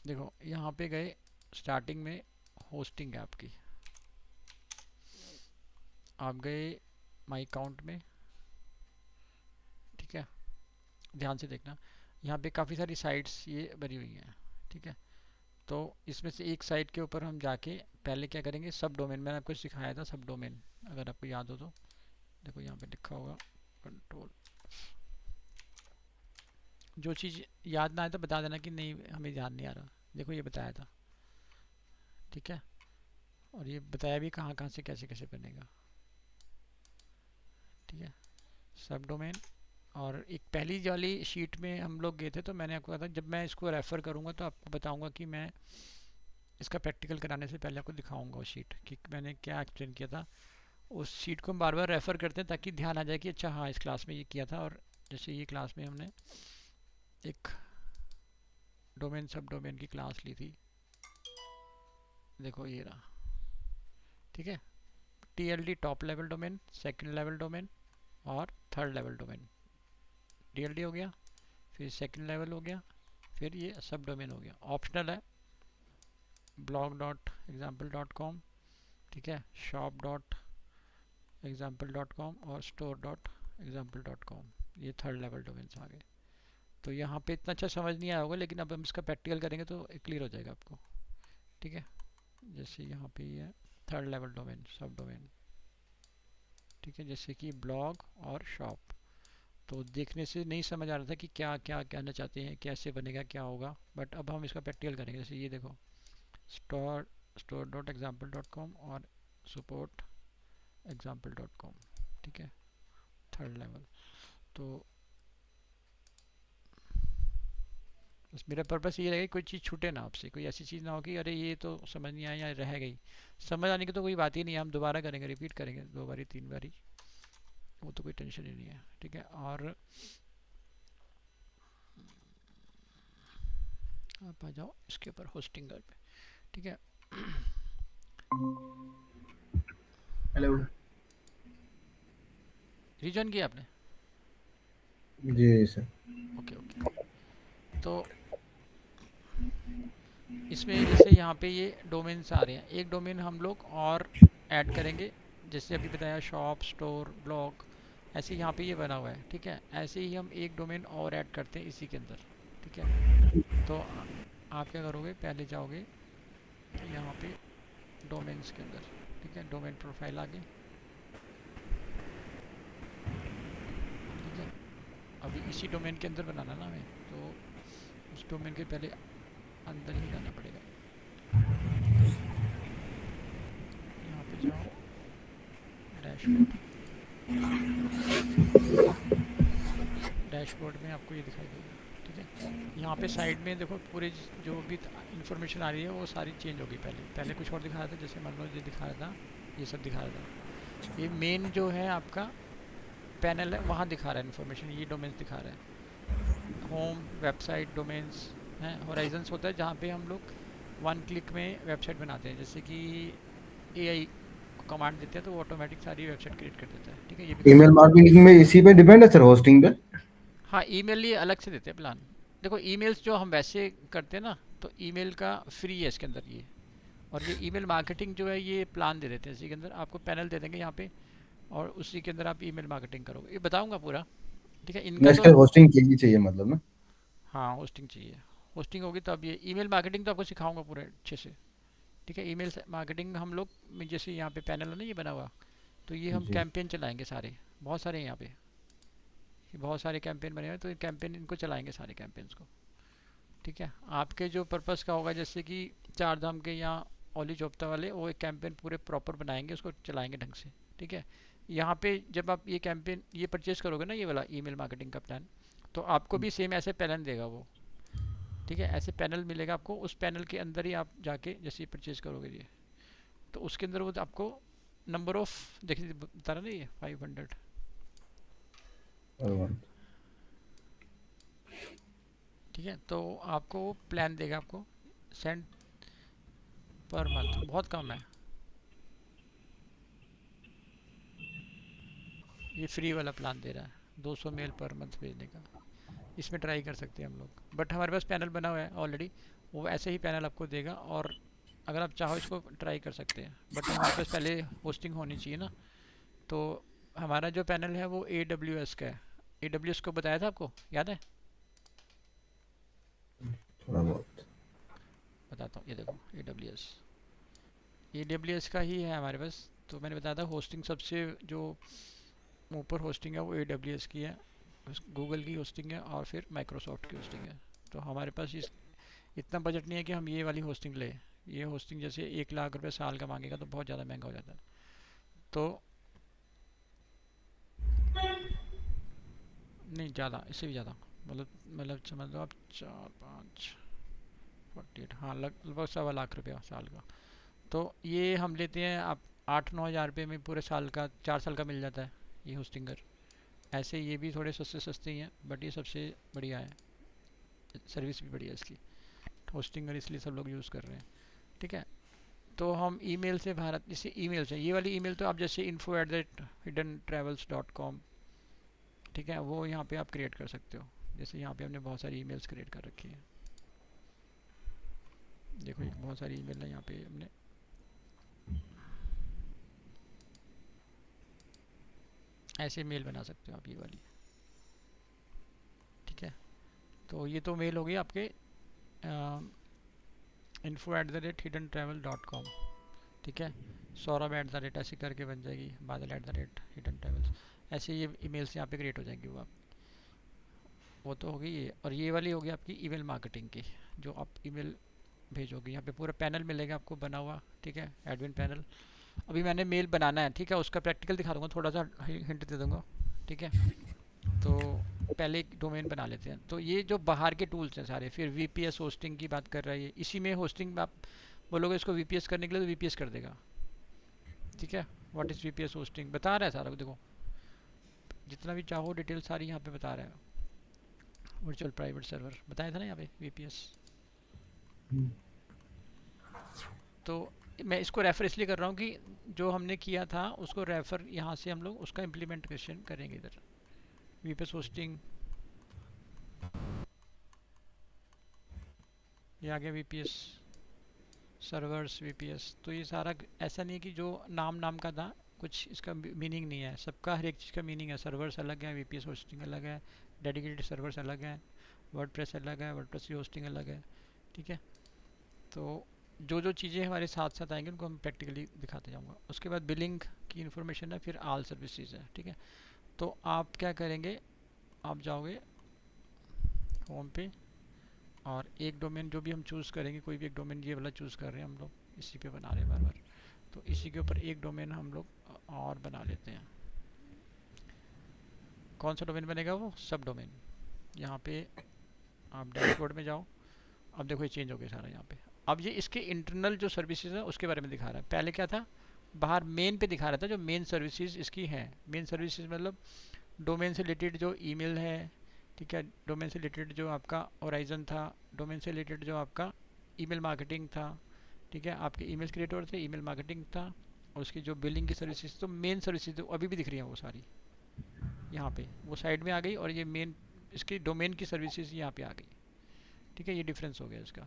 देखो यहाँ पे गए, स्टार्टिंग में होस्टिंग है आपकी, आप गए माई अकाउंट में, ठीक है। ध्यान से देखना, यहाँ पे काफ़ी सारी साइट्स ये बनी हुई हैं, ठीक है। तो इसमें से एक साइट के ऊपर हम जाके पहले क्या करेंगे, सब डोमेन, मैंने आपको सिखाया था सब डोमेन, अगर आपको याद हो तो। देखो यहाँ पे लिखा होगा कंट्रोल, जो चीज़ याद ना आए तो बता देना कि नहीं हमें ध्यान नहीं आ रहा। देखो ये बताया था, ठीक है, और ये बताया भी कहाँ कहाँ से कैसे कैसे बनेगा, ठीक है। सब डोमेन, और एक पहली वाली शीट में हम लोग गए थे, तो मैंने आपको कहा था जब मैं इसको रेफ़र करूँगा तो आपको बताऊँगा कि मैं इसका प्रैक्टिकल कराने से पहले आपको दिखाऊँगा वो शीट कि मैंने क्या एक्सप्लेन किया था। उस शीट को हम बार बार रेफ़र करते हैं ताकि ध्यान आ जाए कि अच्छा हाँ इस क्लास में ये किया था। और जैसे ये क्लास में हमने एक डोमेन सब डोमेन की क्लास ली थी, देखो ये रहा, ठीक है। TLD top level domain, second level domain और थर्ड लेवल डोमेन। TLD हो गया, फिर सेकंड लेवल हो गया, फिर ये सब डोमेन हो गया। ऑप्शनल है blog.example.com, ठीक है, shop.example.com और store.example.com, ये थर्ड लेवल डोमेन्स आ गए। तो यहाँ पे इतना अच्छा समझ नहीं आया होगा, लेकिन अब हम इसका प्रैक्टिकल करेंगे तो क्लियर हो जाएगा आपको, ठीक है। जैसे यहाँ पे ये थर्ड लेवल डोमेन सब डोमेन, ठीक है, जैसे कि ब्लॉग और शॉप। तो देखने से नहीं समझ आ रहा था कि क्या क्या कहना चाहते हैं, कैसे बनेगा, क्या होगा, बट अब हम इसका प्रैक्टिकल करेंगे। जैसे ये देखो, store.example.com और support.example.com, ठीक है, थर्ड लेवल। तो बस मेरा पर्पस ये रहेगा कि कोई चीज़ छूटे ना आपसे, कोई ऐसी चीज़ ना हो कि अरे ये तो समझ नहीं आया या रह गई। समझ आने की तो कोई बात ही नहीं है, हम दोबारा करेंगे, रिपीट करेंगे 2 बारी 3 बारी, वो तो कोई टेंशन ही नहीं है, ठीक है। और आप आ जाओ इसके ऊपर होस्टिंग पे, ठीक है। हेलो। रीजन किया आपने? जी सर। Okay okay. तो इसमें जैसे यहाँ पे ये डोमेन्स आ रहे हैं, एक डोमेन हम लोग और ऐड करेंगे, जैसे अभी बताया शॉप, स्टोर, ब्लॉग, ऐसे यहाँ पे ये बना हुआ है, ठीक है। ऐसे ही हम एक डोमेन और ऐड करते हैं इसी के अंदर, ठीक है। तो आप क्या करोगे, पहले जाओगे यहाँ पे डोमेन्स के अंदर, ठीक है, डोमेन प्रोफाइल आगे, ठीक है। अभी इसी डोमेन के अंदर बनाना ना हमें, तो उस डोमेन के पहले अंदर ही जाना पड़ेगा। यहाँ पे जाओ, डैशबोर्ड, डैशबोर्ड में आपको ये दिखाई देगा, ठीक है। यहाँ पे साइड में देखो पूरे जो भी इंफॉर्मेशन आ रही है वो सारी चेंज होगी। पहले पहले कुछ और दिखा रहा था, जैसे मान लो ये दिखा रहा था, ये सब दिखा रहा था। ये मेन जो है आपका पैनल है, वहाँ दिखा रहा है इन्फॉर्मेशन, ये डोमेन्स दिखा रहा है, होम, वेबसाइट, डोमेन्स हैं। होराइजन्स होता है जहाँ पे हम लोग 1 क्लिक में वेबसाइट बनाते हैं, जैसे कि AI को कमांड देते हैं तो वो ऑटोमेटिक सारी वेबसाइट क्रिएट कर देता है, ठीक है। ये भी कर ईमेल सकते हैं। मार्केटिंग में इसी पे डिपेंड है सर, होस्टिंग पे। हाँ, ईमेल ये अलग से देते हैं प्लान। देखो ईमेल्स जो हम वैसे करते हैं ना, तो ईमेल का फ्री है इसके अंदर ये। और ये ईमेल मार्केटिंग जो है ये प्लान दे देते हैं, इसी के अंदर आपको पैनल दे देंगे यहाँ पे, और उसी के अंदर आप ईमेल मार्केटिंग करोगे, ये बताऊंगा पूरा, ठीक है। ना इनका इसका तो होस्टिंग चाहिए चाहिए मतलब ना। हाँ होस्टिंग चाहिए, होस्टिंग होगी तो अब ये ईमेल मार्केटिंग तो आपको सिखाऊंगा पूरे अच्छे से, ठीक है। ईमेल मार्केटिंग हम लोग जैसे यहाँ पे पैनल है ना ये बना हुआ, तो ये हम जी। कैंपेन चलाएंगे सारे, बहुत सारे हैं यहाँ पे, ये बहुत सारे कैंपेन बने हुए हैं, तो ये कैंपेन इनको चलाएंगे सारे कैंपेन्स को, ठीक है। आपके जो पर्पस का होगा, जैसे कि चार धाम के या ओली चोपता वाले, वो एक कैंपेन पूरे प्रॉपर बनाएंगे, उसको चलाएंगे ढंग से, ठीक है। यहाँ पे जब आप ये कैंपेन ये परचेज करोगे ना, ये वाला ईमेल मार्केटिंग का प्लान, तो आपको भी सेम ऐसे पैनल देगा वो, ठीक है। ऐसे पैनल मिलेगा आपको, उस पैनल के अंदर ही आप जाके जैसे परचेज करोगे ये, तो उसके अंदर वो आपको नंबर ऑफ देखिए बता रहा ना ये 500, और ठीक है। तो आपको वो प्लान देगा आपको, सेंड पर मंथ, बहुत कम है ये, फ्री वाला प्लान दे रहा है 200 मेल पर मंथ भेजने का। इसमें ट्राई कर सकते हैं हम लोग, बट हमारे पास पैनल बना हुआ है ऑलरेडी, वो ऐसे ही पैनल आपको देगा। और अगर आप चाहो इसको ट्राई कर सकते हैं, बट हमारे पास पहले होस्टिंग होनी चाहिए ना। तो हमारा जो पैनल है वो AWS का है। AWS को बताया था आपको, याद है? थोड़ा बहुत। बताता हूँ, ये देखो AWS का ही है हमारे पास। तो मैंने बताया था होस्टिंग सबसे जो ऊपर होस्टिंग है वो AWS की है, गूगल की होस्टिंग है, और फिर माइक्रोसॉफ्ट की होस्टिंग है। तो हमारे पास इतना बजट नहीं है कि हम ये वाली होस्टिंग लें। ये होस्टिंग जैसे 1 लाख रुपए साल का मांगेगा तो बहुत ज़्यादा महंगा हो जाता है। तो नहीं, ज़्यादा, इससे भी ज़्यादा। मतलब समझ लो आप, 4 5 48, हाँ, लगभग 1.25 लाख रुपया साल का। तो ये हम लेते हैं आप 8 9 हज़ार रुपये में पूरे साल का, 4 साल का मिल जाता है ये होस्टिंगर। ऐसे ये भी थोड़े सस्ते सस्ते ही हैं, बट ये सबसे बढ़िया है, सर्विस भी बढ़िया है इसकी। होस्टिंगर इसलिए सब लोग यूज़ कर रहे हैं। ठीक है। तो हम ईमेल से, भारत जैसे ईमेल से, ये वाली ईमेल तो आप जैसे info@hiddentravels.com, ठीक है, वो यहाँ पे आप क्रिएट कर सकते हो। जैसे यहाँ पे हमने बहुत सारी ईमेल्स क्रिएट कर रखी है। देखो ये बहुत सारी ईमेल है यहाँ पे हमने। ऐसे मेल बना सकते हो आप, ये वाली। ठीक है। तो ये तो मेल हो गई आपके info@hiddentravel.com। ठीक है। सौरभ एट द रेट ऐसे करके बन जाएगी, बादल @hidden travels। ऐसे ये ईमेल्स यहाँ पे क्रिएट हो जाएंगी। वो तो हो गई ये। और ये वाली होगी आपकी ईमेल मार्केटिंग की, जो आप ईमेल भेजोगे। यहाँ पे पूरा पैनल मिलेगा आपको बना हुआ। ठीक है, एडमिन पैनल। अभी मैंने मेल बनाना है, ठीक है, उसका प्रैक्टिकल दिखा दूंगा, थोड़ा सा हिंट दे दूंगा। ठीक है। तो पहले एक डोमेन बना लेते हैं। तो ये जो बाहर के टूल्स हैं सारे, फिर VPS होस्टिंग की बात कर रहा है ये, इसी में होस्टिंग आप बोलोगे इसको VPS करने के लिए तो VPS कर देगा। ठीक है। व्हाट इज़ VPS होस्टिंग बता रहा है सारा, देखो जितना भी चाहो डिटेल सारी यहाँ पे बता रहा है। वर्चुअल प्राइवेट सर्वर बताया था ना यहाँ पे, VPS। तो मैं इसको रेफ़र इसलिए कर रहा हूँ कि जो हमने किया था उसको रेफ़र यहाँ से हम लोग उसका इम्प्लीमेंटेशन करेंगे इधर। VPS होस्टिंग, ये आ गया VPS सर्वर्स, VPS। तो ये सारा ऐसा नहीं कि जो नाम नाम का था, कुछ इसका मीनिंग नहीं है, सबका हर एक चीज़ का मीनिंग है। सर्वर्स अलग है, VPS होस्टिंग अलग है, डेडिकेटेड सर्वर्स अलग है, वर्डप्रेस अलग है, वर्डप्रेस की होस्टिंग अलग है। ठीक है। तो जो जो चीज़ें हमारे साथ साथ आएंगी उनको हम प्रैक्टिकली दिखाते जाऊँगा। उसके बाद बिलिंग की इन्फॉर्मेशन है, फिर आल सर्विसेज है। ठीक है। तो आप क्या करेंगे, आप जाओगे होम पे, और एक डोमेन जो भी हम चूज़ करेंगे, कोई भी एक डोमेन, ये वाला चूज़ कर रहे हैं हम लोग, इसी पे बना रहे हैं बार बार। तो इसी के ऊपर एक डोमेन हम लोग और बना लेते हैं। कौन सा डोमेन बनेगा? वो सब डोमेन। यहाँ पे आप डैशबोर्ड में जाओ। अब देखो ये चेंज हो गया सारा यहाँ पे। अब ये इसके इंटरनल जो सर्विसेज है उसके बारे में दिखा रहा है। पहले क्या था, बाहर मेन पे दिखा रहा था जो मेन सर्विसेज इसकी हैं। मेन सर्विसेज मतलब डोमेन से रिलेटेड जो ईमेल है, ठीक है, डोमेन से रिलेटेड जो आपका ओराइजन था, डोमेन से रिलेटेड जो आपका ईमेल मार्केटिंग था। ठीक है, आपके ईमेल क्रिएटर थे, ईमेल मार्केटिंग था, और उसकी जो बिलिंग की सर्विसेज, तो मेन सर्विसेज तो अभी भी दिख रही हैं वो सारी यहाँ पे, वो साइड में आ गई, और ये मेन इसकी डोमेन की सर्विसेज यहाँ पे आ गई। ठीक है, ये डिफरेंस हो गया इसका।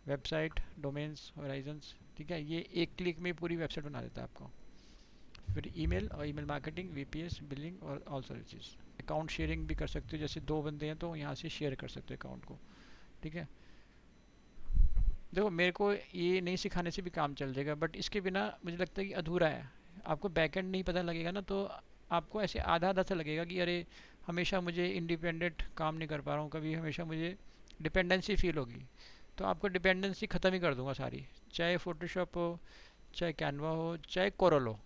वेबसाइट, डोमेन्स, होराइजन्स, ठीक है, ये एक क्लिक में पूरी वेबसाइट बना देता है आपको। फिर ईमेल और ईमेल मार्केटिंग, VPS, बिलिंग और ऑल सर्विसेज। अकाउंट शेयरिंग भी कर सकते हो, जैसे 2 बंदे हैं तो यहाँ से शेयर कर सकते हो अकाउंट को। ठीक है। देखो मेरे को ये नहीं सिखाने से भी काम चल जाएगा, बट इसके बिना मुझे लगता है कि अधूरा है। आपको बैकएंड नहीं पता लगेगा ना, तो आपको ऐसे आधा आधा सा लगेगा कि अरे हमेशा मुझे इंडिपेंडेंट काम नहीं कर पा रहा हूँ, कभी हमेशा मुझे डिपेंडेंसी फील होगी। तो आपको डिपेंडेंसी ख़त्म ही कर दूंगा सारी, चाहे फ़ोटोशॉप हो, चाहे कैनवा हो, चाहे कोरल हो।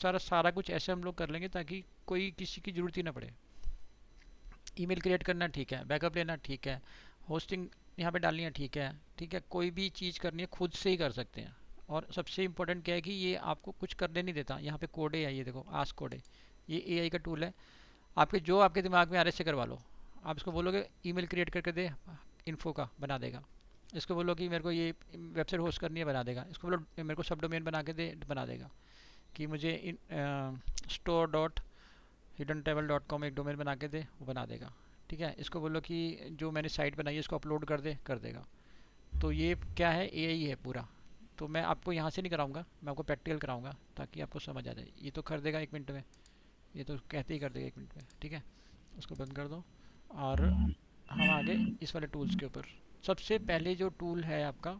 सारा सारा कुछ ऐसे हम लोग कर लेंगे ताकि कोई किसी की ज़रूरत ही ना पड़े। ईमेल क्रिएट करना ठीक है, बैकअप लेना ठीक है, होस्टिंग यहाँ पे डालनी है ठीक है। ठीक है, कोई भी चीज़ करनी है खुद से ही कर सकते हैं। और सबसे इम्पोर्टेंट क्या है कि ये आपको कुछ करने नहीं देता। यहाँ पे कोडे है, ये देखो आस्क कोडे, ये AI का टूल है। आपके जो आपके दिमाग में आ रहा है से करवा लो। आप इसको बोलोगे ईमेल क्रिएट करके दे, इन्फो का बना देगा। इसको बोलो कि मेरे को ये वेबसाइट होस्ट करनी है, बना देगा। इसको बोलो मेरे को सब डोमेन बना के दे, बना देगा। कि मुझे store.hiddentravel.com एक डोमेन बना के दे, वो बना देगा। ठीक है, इसको बोलो कि जो मैंने साइट बनाई है इसको अपलोड कर दे, कर देगा। तो ये क्या है, एआई है पूरा। तो मैं आपको यहाँ से नहीं कराऊंगा, मैं आपको प्रैक्टिकल कराऊंगा ताकि आपको समझ आ जाए। ये तो कर देगा 1 मिनट में, ये तो कहते ही कर देगा 1 मिनट में, ठीक है। उसको बंद कर दो। और हम आगे इस वाले टूल्स के ऊपर। सबसे पहले जो टूल है आपका,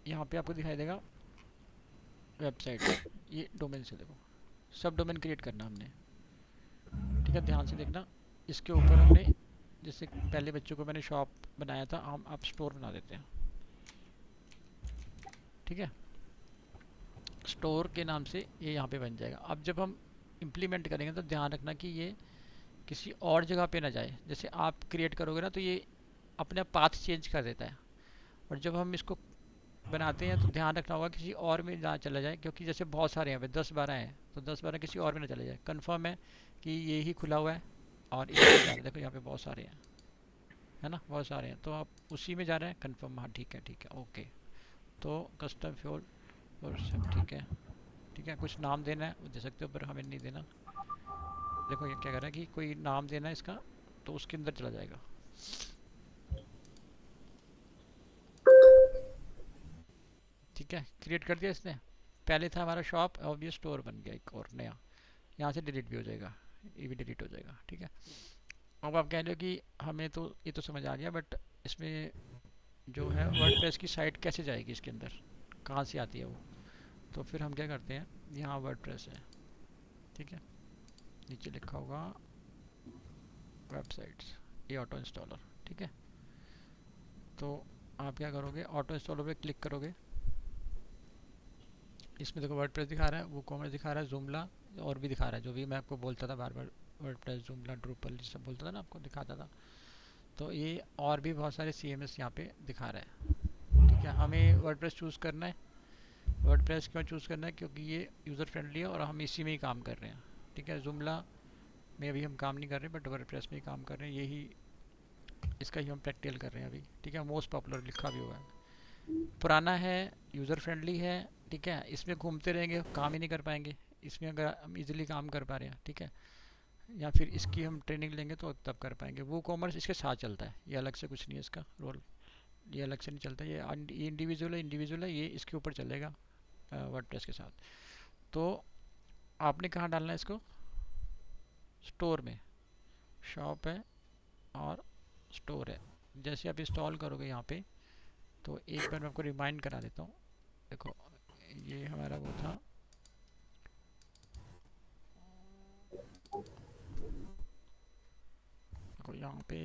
यहाँ पे आपको दिखाई देगा वेबसाइट्स। ये डोमेन से देखो, सब डोमेन क्रिएट करना हमने, ठीक है। ध्यान से देखना, इसके ऊपर हमने, जैसे पहले बच्चों को मैंने शॉप बनाया था, हम आप स्टोर बना देते हैं, ठीक है। स्टोर के नाम से ये यहाँ पे बन जाएगा। अब जब हम इम्प्लीमेंट करेंगे तो ध्यान रखना कि ये किसी और जगह पे ना जाए। जैसे आप क्रिएट करोगे ना तो ये अपने आप पाथ चेंज कर देता है, और जब हम इसको बनाते हैं तो ध्यान रखना होगा किसी और में ना चला जाए, क्योंकि जैसे बहुत सारे हैं, 10-12 हैं, तो 10-12 किसी और में ना चले जाए। कंफर्म है कि ये ही खुला हुआ है और इसी में जा रहे हैं। देखो यहाँ पे बहुत सारे हैं, है ना, बहुत सारे हैं, तो आप उसी में जा रहे हैं। कंफर्म, हाँ ठीक है, ठीक है, ओके। तो कस्टम फ्यूल और सब ठीक है, ठीक है। कुछ नाम देना है वो दे सकते हो, पर हमें नहीं देना। देखो ये क्या कर रहा है कि कोई नाम देना है इसका, तो उसके अंदर चला जाएगा, ठीक है। क्रिएट कर दिया इसने। पहले था हमारा शॉप, अब ये स्टोर बन गया एक और नया। यहाँ से डिलीट भी हो जाएगा, ये भी डिलीट हो जाएगा, ठीक है। अब आप कह रहे हो कि हमें तो ये तो समझ आ गया, बट इसमें जो है वर्डप्रेस की साइट कैसे जाएगी इसके अंदर, कहाँ से आती है वो। तो फिर हम क्या करते हैं, यहाँ वर्डप्रेस है, ठीक है, नीचे लिखा होगा वेबसाइट्स, ये ऑटो इंस्टॉलर, ठीक है। तो आप क्या करोगे, ऑटो इंस्टॉलर पे क्लिक करोगे। इसमें देखो वर्डप्रेस दिखा रहा है, वो कॉमर्स दिखा रहा है, जूमला और भी दिखा रहा है, जो भी मैं आपको बोलता था बार बार, वर्डप्रेस, जूमला, ड्रूपल, सब बोलता था ना आपको, दिखाता था। तो ये और भी बहुत सारे CMS यहाँ पे दिखा रहा है, ठीक है। हमें वर्डप्रेस चूज़ करना है। वर्डप्रेस क्यों चूज़ करना है, क्योंकि ये यूज़र फ्रेंडली है और हम इसी में ही काम कर रहे हैं, ठीक है। जूमला में अभी हम काम नहीं कर रहे, बट वर्डप्रेस में ही काम कर रहे हैं। यही इसका ही हम प्रैक्टिकल कर रहे हैं अभी, ठीक है। मोस्ट पॉपुलर लिखा भी हुआ है, पुराना है, यूज़र फ्रेंडली है, ठीक है। इसमें घूमते रहेंगे, काम ही नहीं कर पाएंगे। इसमें अगर हम इजीली काम कर पा रहे हैं, ठीक है, या फिर इसकी हम ट्रेनिंग लेंगे तो तब कर पाएंगे। वो कॉमर्स इसके साथ चलता है, ये अलग से कुछ नहीं है इसका रोल, ये अलग से नहीं चलता। ये इंडिविजुअल है, इंडिविजुअल है, ये इसके ऊपर चलेगा वर्डप्रेस के साथ। तो आपने कहाँ डालना है इसको, स्टोर में। शॉप है और स्टोर है। जैसे आप इंस्टॉल करोगे यहाँ पे, तो एक बार मैं आपको रिमाइंड करा देता हूँ। देखो ये हमारा वो था, देखो यहाँ पे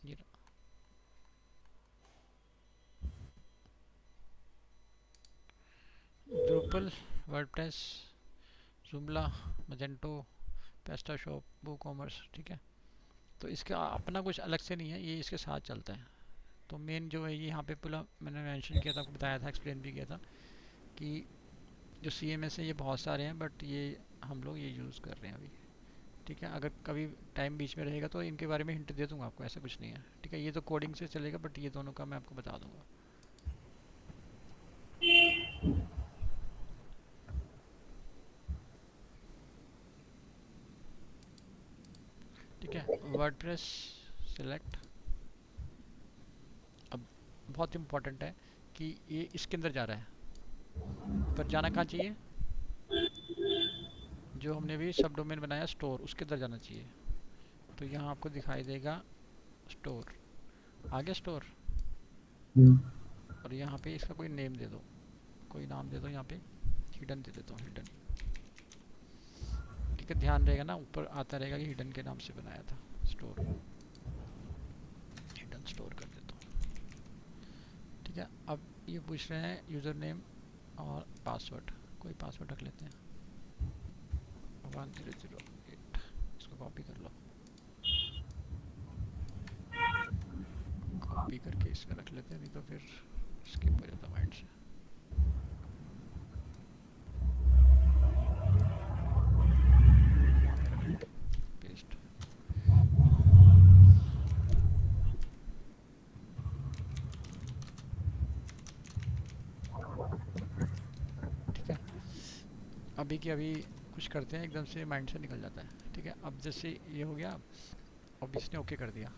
ये ड्रूपल, वर्डप्रेस, जुमला, मजेंटो, पेस्टा शॉप, वो कॉमर्स, ठीक है। तो इसका अपना कुछ अलग से नहीं है, ये इसके साथ चलता है। तो मेन जो है ये यहाँ पे पूरा मैंने मेंशन किया था, आपको बताया था, एक्सप्लेन भी किया था कि जो CMS है ये बहुत सारे हैं, बट ये हम लोग ये यूज़ कर रहे हैं अभी, ठीक है। अगर कभी टाइम बीच में रहेगा तो इनके बारे में हिंट दे दूंगा आपको, ऐसा कुछ नहीं है, ठीक है। ये तो कोडिंग से चलेगा, बट ये दोनों का मैं आपको बता दूंगा, ठीक है। WordPress select. अब बहुत इंपॉर्टेंट है कि ये इसके अंदर जा रहा है, पर जाना कहाँ चाहिए, जो हमने भी सब डोमेन बनाया स्टोर, उसके अंदर जाना चाहिए। तो यहाँ आपको दिखाई देगा स्टोर, आ गया स्टोर। और यहाँ पे इसका कोई नेम दे दो, कोई नाम दे दो, यहाँ पे हिडन दे देता हूँ, हिडन, ठीक है। ध्यान रहेगा ना, ऊपर आता रहेगा कि हिडन के नाम से बनाया था स्टोर, हिडन स्टोर कर देता हूँ, ठीक है। अब ये पूछ रहे हैं यूज़र नेम और पासवर्ड, कोई पासवर्ड रख लेते हैं 1008। इसको कॉपी कर लो, कॉपी करके इसमें रख लेते हैं, नहीं तो फिर स्किप हो जाता माइंड से। यहाँ पे रख लेते हैं, पेस्ट, ठीक है। अभी की अभी कुछ करते हैं, एकदम से माइंड से निकल जाता है, ठीक है। अब जैसे ये हो गया, अब इसने ओके कर दिया,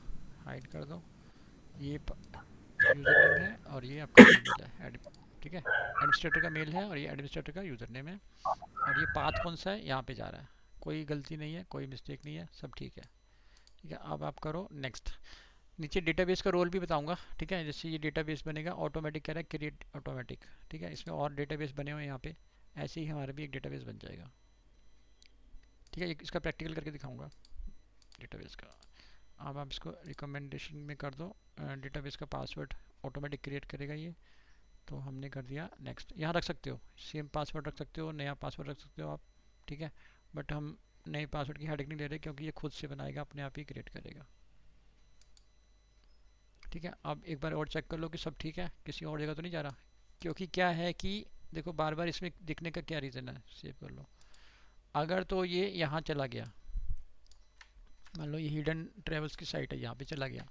हाइड कर दो। ये यूज़र नेम है और ये आपका ईमेल है ठीक है, एडमिनिस्ट्रेटर का मेल है और ये एडमिनिस्ट्रेटर का यूज़र नेम है। और ये पाथ कौन सा है, यहाँ पे जा रहा है, कोई गलती नहीं है, कोई मिस्टेक नहीं है, सब ठीक है। ठीक है, अब आप करो नेक्स्ट। नीचे डेटाबेस का रोल भी बताऊंगा। ठीक है, जैसे ये डेटाबेस बनेगा ऑटोमेटिक, कह रहा है क्रिएट ऑटोमेटिक। ठीक है, इसमें और डेटाबेस बने हुए हैं यहाँ पे, ऐसे ही हमारा भी एक डेटाबेस बन जाएगा। ठीक है, इसका प्रैक्टिकल करके दिखाऊंगा डेटाबेस का। अब आप इसको रिकमेंडेशन में कर दो, डेटाबेस का पासवर्ड ऑटोमेटिक क्रिएट करेगा ये। तो हमने कर दिया नेक्स्ट। यहाँ रख सकते हो सेम पासवर्ड, रख सकते हो नया पासवर्ड रख सकते हो आप। ठीक है, बट हम नए पासवर्ड की हेडेक नहीं ले रहे क्योंकि ये खुद से बनाएगा, अपने आप ही क्रिएट करेगा। ठीक है, अब एक बार और चेक कर लो कि सब ठीक है, किसी और जगह तो नहीं जा रहा। क्योंकि क्या है कि देखो बार बार इसमें दिखने का क्या रीज़न है, सेव कर लो। अगर तो ये यहाँ चला गया, मान लो ये हिडन ट्रेवल्स की साइट है, यहाँ पे चला गया,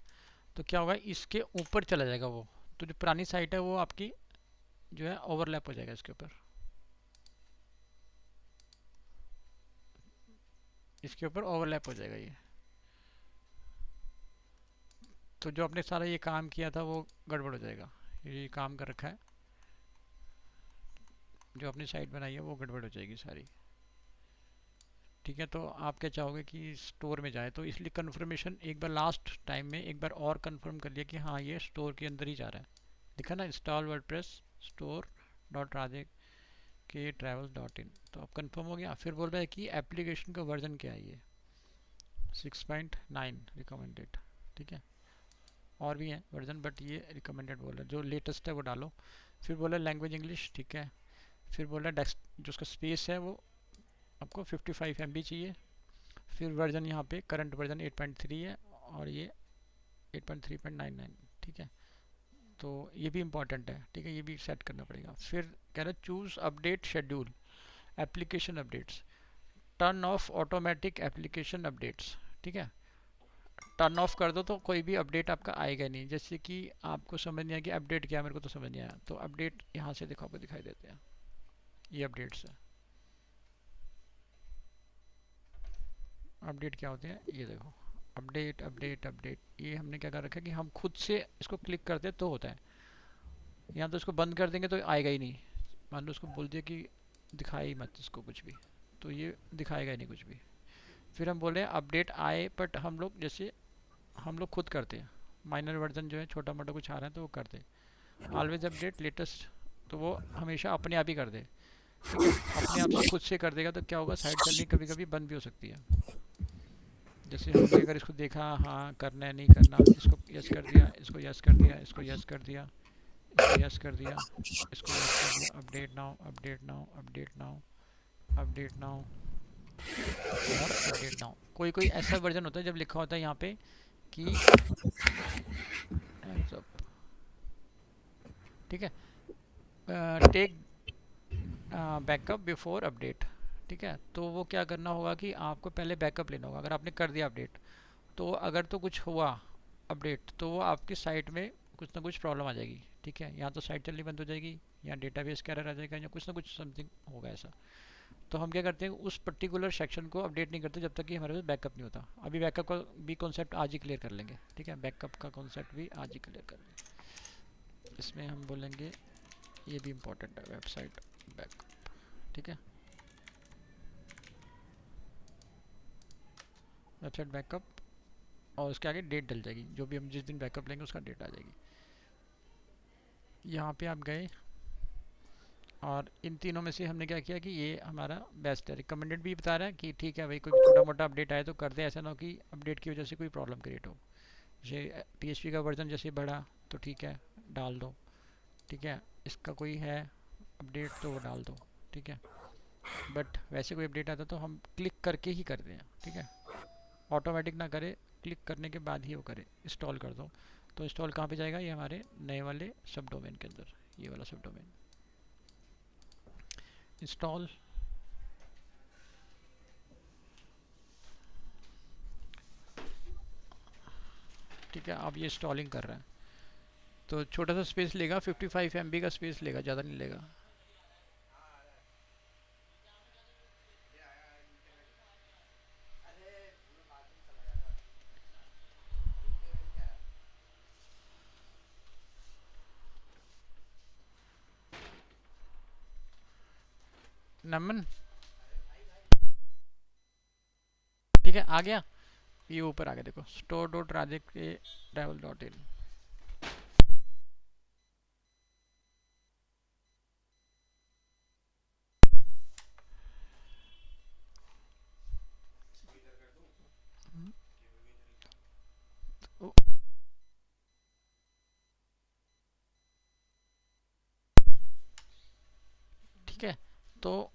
तो क्या होगा, इसके ऊपर चला जाएगा वो। तो जो पुरानी साइट है वो आपकी जो है ओवरलैप हो जाएगा इसके ऊपर, इसके ऊपर ओवरलैप हो जाएगा ये। तो जो आपने सारा ये काम किया था वो गड़बड़ हो जाएगा। ये काम कर रखा है, जो अपनी साइट बनाई है वो गड़बड़ हो जाएगी सारी। ठीक है, तो आप क्या चाहोगे कि स्टोर में जाए, तो इसलिए कन्फर्मेशन एक बार लास्ट टाइम में एक बार और कंफर्म कर लिया कि हाँ ये स्टोर के अंदर ही जा रहा है। लिखा ना इंस्टॉल वर्डप्रेस स्टोर डॉट राजे के ट्रैवल्स डॉट इन, तो अब कंफर्म हो गया। फिर बोल रहा है कि एप्लीकेशन का वर्जन क्या है, ये 6.9 रिकमेंडेड। ठीक है, और भी है वर्जन बट ये रिकमेंडेड बोल रहा है, जो लेटेस्ट है वो डालो। फिर बोला लैंग्वेज इंग्लिश। ठीक है, फिर बोला डेस्क जो उसका स्पेस है वो आपको 55 MB चाहिए। फिर वर्जन यहाँ पे करंट वर्जन 8.3 है और ये 8.3.99। ठीक है, तो ये भी इंपॉर्टेंट है। ठीक है, ये भी सेट करना पड़ेगा। फिर कह रहा है choose update schedule application updates, turn off automatic application updates. ठीक है, टर्न ऑफ कर दो तो कोई भी अपडेट आपका आएगा नहीं। जैसे कि आपको समझ नहीं आया कि अपडेट क्या है, मेरे को तो समझ नहीं आया, तो अपडेट यहाँ से देखो आपको दिखाई देते हैं, ये अपडेट्स है। अपडेट क्या होते हैं ये देखो, अपडेट अपडेट अपडेट। ये हमने क्या कर रखा है कि हम खुद से इसको क्लिक करते तो होता है, यहाँ तो इसको बंद कर देंगे तो आएगा ही नहीं। मान लो उसको बोल दिया कि दिखाई मत इसको कुछ भी, तो ये दिखाएगा ही नहीं कुछ भी। फिर हम बोले अपडेट आए, बट हम लोग जैसे हम लोग खुद करते हैं, माइनर वर्जन जो है छोटा मोटा कुछ आ रहा है तो वो करते हैं। ऑलवेज अपडेट लेटेस्ट, तो वो हमेशा अपने आप ही कर दे। ठीक है, अपने आप से खुद से कर देगा तो क्या होगा, साइट चलनी कभी कभी बंद भी हो सकती है। जैसे हमने अगर इसको देखा, हाँ करना है नहीं करना, इसको यस कर दिया, इसको यस कर दिया, इसको यस कर दिया, इसको यस कर दिया, इसको यस कर दिया, update now update now update now update now और अपडेट नाउ। कोई कोई ऐसा वर्जन होता है जब लिखा होता है यहाँ पे कि hands up, ठीक है, टेक बैकअप बिफोर अपडेट। ठीक है, तो वो क्या करना होगा कि आपको पहले बैकअप लेना होगा। अगर आपने कर दिया अपडेट, तो अगर तो कुछ हुआ अपडेट, तो वो आपकी साइट में कुछ ना कुछ प्रॉब्लम आ जाएगी। ठीक है, या तो साइट चलनी बंद हो जाएगी, या डेटाबेस का एरर आ जाएगा, या कुछ ना कुछ समथिंग होगा ऐसा। तो हम क्या करते हैं, उस पर्टिकुलर सेक्शन को अपडेट नहीं करते जब तक कि हमारे पास बैकअप नहीं होता। अभी बैकअप का भी कॉन्सेप्ट आज ही क्लियर कर लेंगे। ठीक है, बैकअप का कॉन्सेप्ट भी आज ही क्लियर कर लेंगे। इसमें हम बोलेंगे, ये भी इम्पोर्टेंट है, वेबसाइट बैकअप। ठीक है, वेबसाइट बैकअप, और उसके आगे डेट डल जाएगी, जो भी हम जिस दिन बैकअप लेंगे उसका डेट आ जाएगी। यहाँ पे आप गए और इन तीनों में से हमने क्या किया कि ये हमारा बेस्ट है। रिकमेंडेड भी बता रहा है कि ठीक है भाई, कोई छोटा मोटा अपडेट आए तो कर दे, ऐसा ना हो कि अपडेट की वजह से कोई प्रॉब्लम क्रिएट हो। जैसे PHP का वर्जन जैसे बढ़ा तो ठीक है डाल दो। ठीक है, इसका कोई है अपडेट तो वो डाल दो। ठीक है, बट वैसे कोई अपडेट आता तो हम क्लिक करके ही कर दें। ठीक है, ऑटोमेटिक ना करे, क्लिक करने के बाद ही वो करे, इंस्टॉल कर दो। तो इंस्टॉल कहाँ पे जाएगा, ये हमारे नए वाले सब डोमेन के अंदर, ये वाला सब डोमेन इंस्टॉल। ठीक है, अब ये इंस्टॉलिंग कर रहा है, तो छोटा सा स्पेस लेगा, 55 MB का स्पेस लेगा, ज़्यादा नहीं लेगा। नमन, ठीक है आ गया। ये ऊपर आ गया देखो, store dot Radhike travel dot in. ठीक है, तो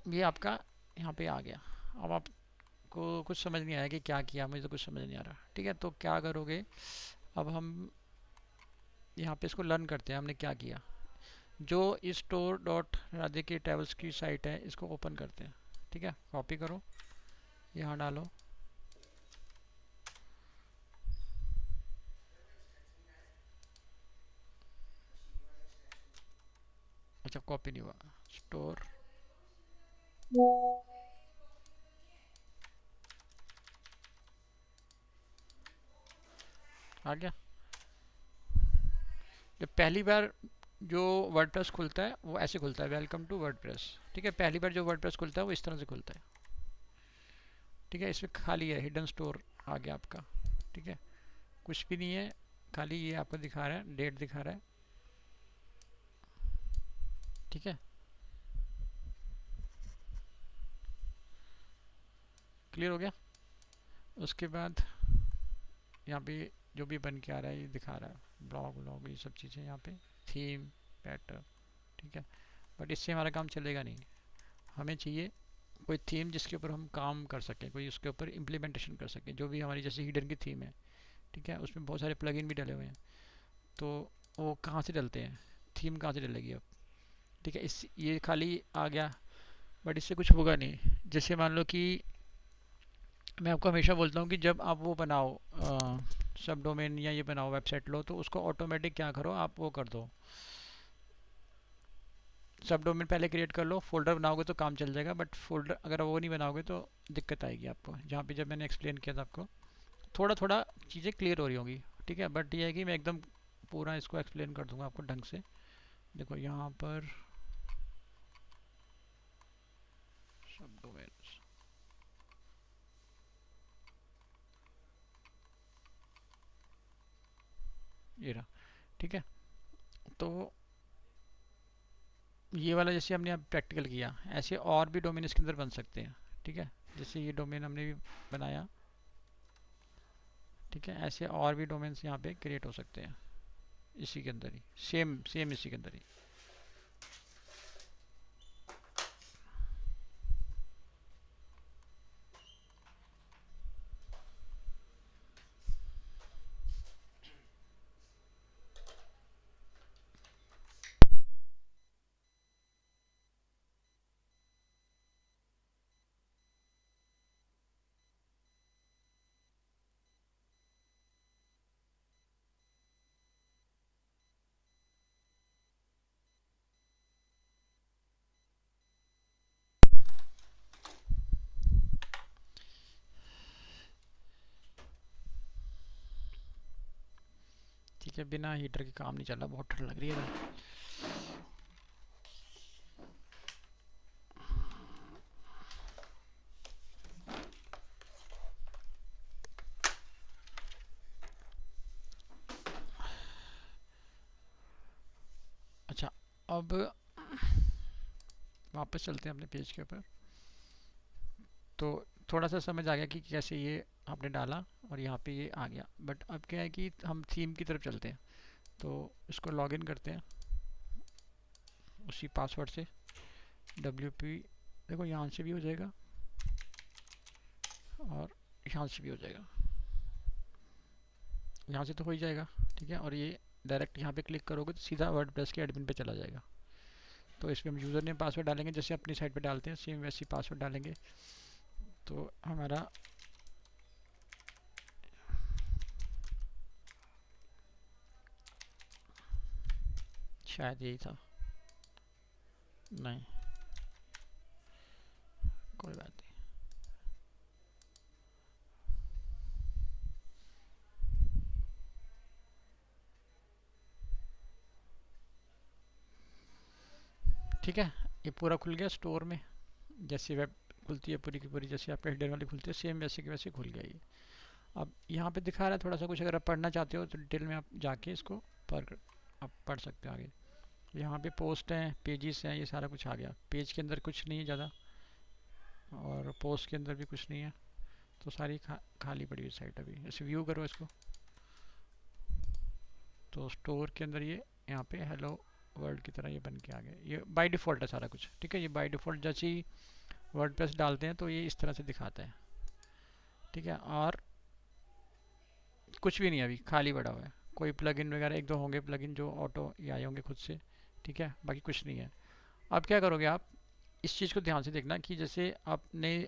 ये आपका यहाँ पे आ गया। अब आपको कुछ समझ नहीं आया कि क्या किया, मुझे तो कुछ समझ नहीं आ रहा। ठीक है, तो क्या करोगे, अब हम यहाँ पे इसको लर्न करते हैं हमने क्या किया। जो इस स्टोर डॉट राधे की ट्रेवल्स की साइट है इसको ओपन करते हैं। ठीक है, कॉपी करो, यहाँ डालो। अच्छा कॉपी नहीं हुआ, स्टोर आ गया। जब पहली बार जो वर्डप्रेस खुलता है वो ऐसे खुलता है, वेलकम टू वर्डप्रेस। ठीक है, पहली बार जो वर्डप्रेस खुलता है वो इस तरह से खुलता है। ठीक है, इसमें खाली है, हिडन स्टोर आ गया आपका। ठीक है, कुछ भी नहीं है, खाली ये आपको दिखा रहा है, डेट दिखा रहा है। ठीक है, क्लियर हो गया। उसके बाद यहाँ पे जो भी बन के आ रहा है ये दिखा रहा है, ब्लॉग व्लॉग ये सब चीज़ें यहाँ पे, थीम पैटर्न। ठीक है, बट इससे हमारा काम चलेगा नहीं। हमें चाहिए कोई थीम जिसके ऊपर हम काम कर सकें, कोई उसके ऊपर इम्प्लीमेंटेशन कर सकें, जो भी हमारी जैसे हिडन की थीम है। ठीक है, उसमें बहुत सारे प्लगइन भी डले हुए हैं, तो वो कहाँ से डलते हैं, थीम कहाँ से डलेगी अब। ठीक है, इस ये खाली आ गया, बट इससे कुछ होगा नहीं। जैसे मान लो कि मैं आपको हमेशा बोलता हूँ कि जब आप वो बनाओ सब डोमेन या ये बनाओ वेबसाइट लो, तो उसको ऑटोमेटिक क्या करो, आप वो कर दो, सब डोमेन पहले क्रिएट कर लो। फोल्डर बनाओगे तो काम चल जाएगा, बट फोल्डर अगर वो नहीं बनाओगे तो दिक्कत आएगी आपको। जहाँ पे जब मैंने एक्सप्लेन किया था आपको, थोड़ा थोड़ा चीज़ें क्लियर हो रही होंगी। ठीक है, बट ये है कि मैं एकदम पूरा इसको एक्सप्लेन कर दूंगा आपको ढंग से। देखो यहाँ पर सब डोमेन, ये रहा। ठीक है, तो ये वाला जैसे हमने अब प्रैक्टिकल किया, ऐसे और भी डोमेन इसके अंदर बन सकते हैं। ठीक है, जैसे ये डोमेन हमने भी बनाया। ठीक है, ऐसे और भी डोमेन्स यहाँ पे क्रिएट हो सकते हैं इसी के अंदर ही, सेम सेम इसी के अंदर ही। ठीक है, बिना हीटर के काम नहीं चल रहा, बहुत ठंड लग रही है इधर। अच्छा, अब वापस चलते हैं अपने पेज के ऊपर। तो थोड़ा सा समझ आ गया कि कैसे ये आपने डाला और यहाँ पे ये आ गया। बट अब क्या है कि हम थीम की तरफ चलते हैं, तो इसको लॉगिन करते हैं उसी पासवर्ड से, WP। देखो यहाँ से भी हो जाएगा और यहाँ से भी हो जाएगा, यहाँ से तो हो ही जाएगा। ठीक है, और ये डायरेक्ट यहाँ पे क्लिक करोगे तो सीधा वर्डप्रेस के एडमिन पे चला जाएगा। तो इसमें हम यूज़र नेम पासवर्ड डालेंगे, जैसे अपनी साइट पे डालते हैं सेम वैसे ही पासवर्ड डालेंगे। तो हमारा शायद यही था, नहीं कोई बात नहीं। ठीक है, ये पूरा खुल गया स्टोर में। जैसे वेब खुलती है पूरी की पूरी, जैसे आपका हिडन वाली खुलती है, सेम वैसे की वैसे खुल गया ये। अब यहाँ पे दिखा रहा है थोड़ा सा कुछ, अगर आप पढ़ना चाहते हो तो डिटेल में आप जाके इसको आप पढ़ सकते हो आगे। यहाँ पे पोस्ट हैं, पेजेस हैं, ये सारा कुछ आ गया। पेज के अंदर कुछ नहीं है ज़्यादा, और पोस्ट के अंदर भी कुछ नहीं है, तो सारी खाली पड़ी हुई साइट। अभी ऐसे व्यू करो इसको, तो स्टोर के अंदर ये यहाँ पे हेलो वर्ल्ड की तरह ये बन के आ गया। ये बाय डिफ़ॉल्ट है सारा कुछ, ठीक है। ये बाय डिफ़ॉल्ट जैसे ही वर्डप्रेस डालते हैं तो ये इस तरह से दिखाता है, ठीक है। और कुछ भी नहीं है, अभी खाली पड़ा हुआ है। कोई प्लगइन वगैरह एक दो होंगे प्लगइन जो ऑटो ये आए होंगे खुद से, ठीक है, बाकी कुछ नहीं है। अब क्या करोगे आप, इस चीज़ को ध्यान से देखना कि जैसे आप नए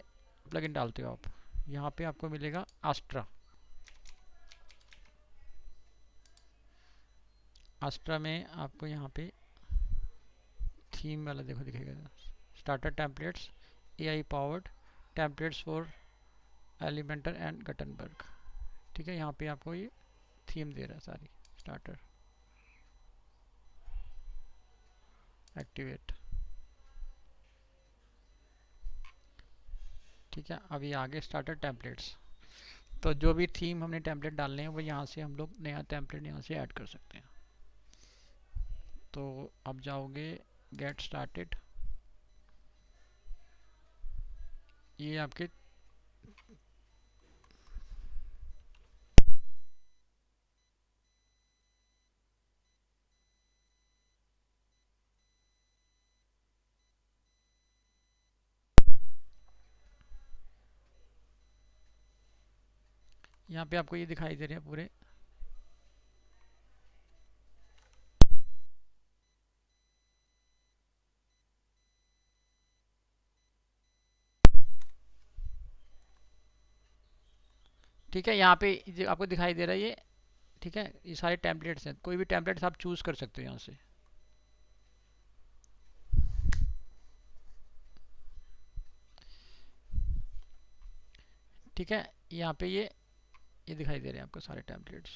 प्लगइन डालते हो आप, यहाँ पे आपको मिलेगा आस्ट्रा। आस्ट्रा में आपको यहाँ पे थीम वाला देखो दिखेगा, starter templates, AI powered templates for Elementor and Gutenberg, ठीक है। यहाँ पे आपको ये थीम दे रहा है सारी। स्टार्टर एक्टिवेट, ठीक है। अभी आगे स्टार्टर टेम्पलेट्स, तो जो भी थीम हमने टेम्पलेट डालने हैं वो यहाँ से हम लोग नया टेम्पलेट यहाँ से ऐड कर सकते हैं। तो अब जाओगे गेट स्टार्टेड, ये आपके यहाँ पे आपको ये दिखाई दे रहे हैं पूरे। ठीक है, यहाँ पे जो आपको दिखाई दे रहा है ये, ठीक है, ये सारे टेम्पलेट्स हैं। कोई भी टेम्पलेट्स आप चूज़ कर सकते हो यहाँ से, ठीक है। यहाँ पे ये दिखाई दे रहे हैं आपको सारे टेम्पलेट्स।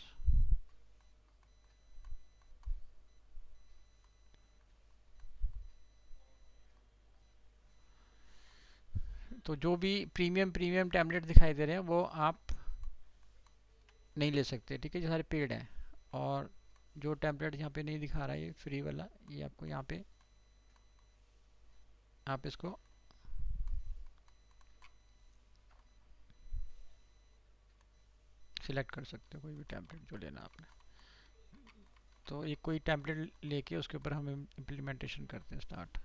तो जो भी प्रीमियम प्रीमियम टेम्पलेट दिखाई दे रहे हैं वो आप नहीं ले सकते, ठीक है, ये सारे पेड हैं। और जो टेम्पलेट यहाँ पे नहीं दिखा रहा है ये फ्री वाला, ये आपको यहाँ पे आप इसको सिलेक्ट कर सकते हो, कोई भी टेम्पलेट जो लेना आपने। तो एक कोई टेम्पलेट लेके उसके ऊपर हम इम्प्लीमेंटेशन करते हैं स्टार्ट।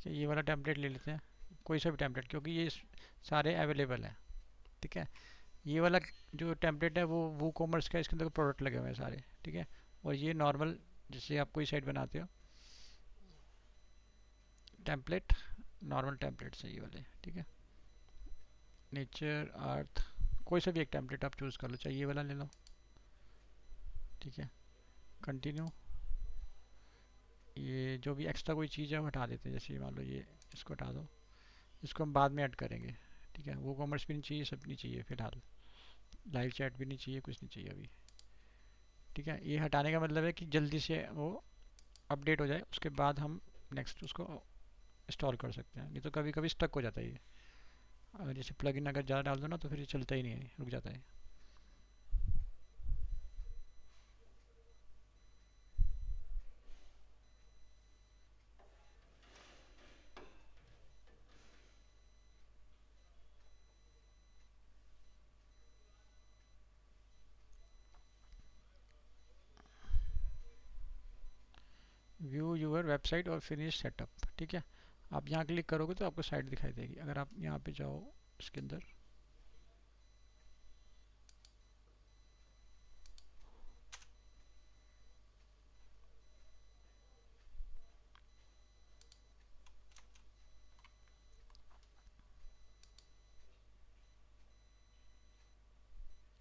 ठीक है, ये वाला टेम्पलेट ले लेते हैं, कोई सा भी टेम्पलेट, क्योंकि ये सारे अवेलेबल हैं, ठीक है। ये वाला जो टेम्पलेट है वो कॉमर्स का, इसके अंदर प्रोडक्ट लगे हुए हैं सारे, ठीक है। और ये नॉर्मल जैसे आप कोई साइट बनाते हो टेम्पलेट, नॉर्मल टेम्पलेट्स है ये वाले, ठीक है। नेचर अर्थ, कोई सा भी एक टेम्पलेट आप चूज़ कर लो, चाहिए ये वाला ले लो, ठीक है। कंटिन्यू, ये जो भी एक्स्ट्रा कोई चीज़ है वो हटा देते हैं, जैसे मान लो ये इसको हटा दो, इसको हम बाद में ऐड करेंगे, ठीक है। वो कॉमर्स भी नहीं चाहिए, सब नहीं चाहिए फिलहाल, लाइव चैट भी नहीं चाहिए, कुछ नहीं चाहिए अभी, ठीक है। ये हटाने का मतलब है कि जल्दी से वो अपडेट हो जाए, उसके बाद हम नेक्स्ट उसको इंस्टॉल कर सकते हैं। नहीं तो कभी कभी स्टक हो जाता है ये, अगर जैसे प्लगइन अगर ज़्यादा डाल दो ना तो फिर ये चलता ही नहीं है, रुक जाता है। व्यू यूर वेबसाइट और फिनिश सेटअप, ठीक है। आप यहाँ क्लिक करोगे तो आपको साइट दिखाई देगी। अगर आप यहाँ पे जाओ इसके अंदर,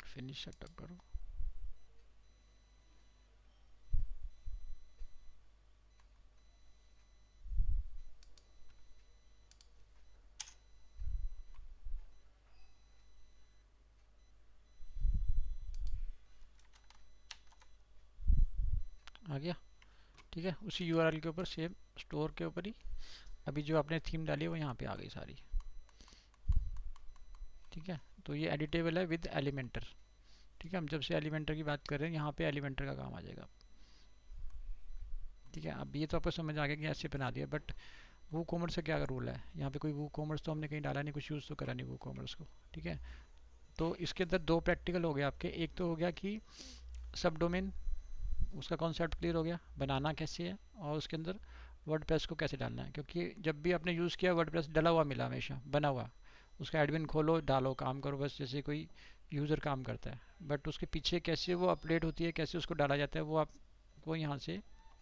फिनिश सेटअप करो। आ गया। ठीक है, उसी यूआरएल के ऊपर सेम स्टोर के ऊपर ही अभी जो आपने थीम डाली है वो यहाँ पे आ गई सारी। ठीक है, तो ये एडिटेबल है विद एलिमेंटर। ठीक है, हम जब से एलिमेंटर की बात कर रहे हैं यहाँ पे एलिमेंटर का काम आ जाएगा। ठीक है, अब ये तो आपको समझ आ गया कि ऐसे बना दिया, बट वो कॉमर्स का क्या रूल है यहाँ पे? कोई वो कॉमर्स तो हमने कहीं डाला नहीं, कुछ यूज़ तो करा नहीं वो कॉमर्स को। ठीक है, तो इसके अंदर दो प्रैक्टिकल हो गए आपके। एक तो हो गया कि सब डोमेन, उसका कॉन्सेप्ट क्लियर हो गया, बनाना कैसे है और उसके अंदर वर्डप्रेस को कैसे डालना है। क्योंकि जब भी आपने यूज़ किया वर्डप्रेस डला हुआ मिला, हमेशा बना हुआ, उसका एडमिन खोलो डालो काम करो बस, जैसे कोई यूज़र काम करता है। बट उसके पीछे कैसे वो अपडेट होती है, कैसे उसको डाला जाता है, वो आपको यहाँ से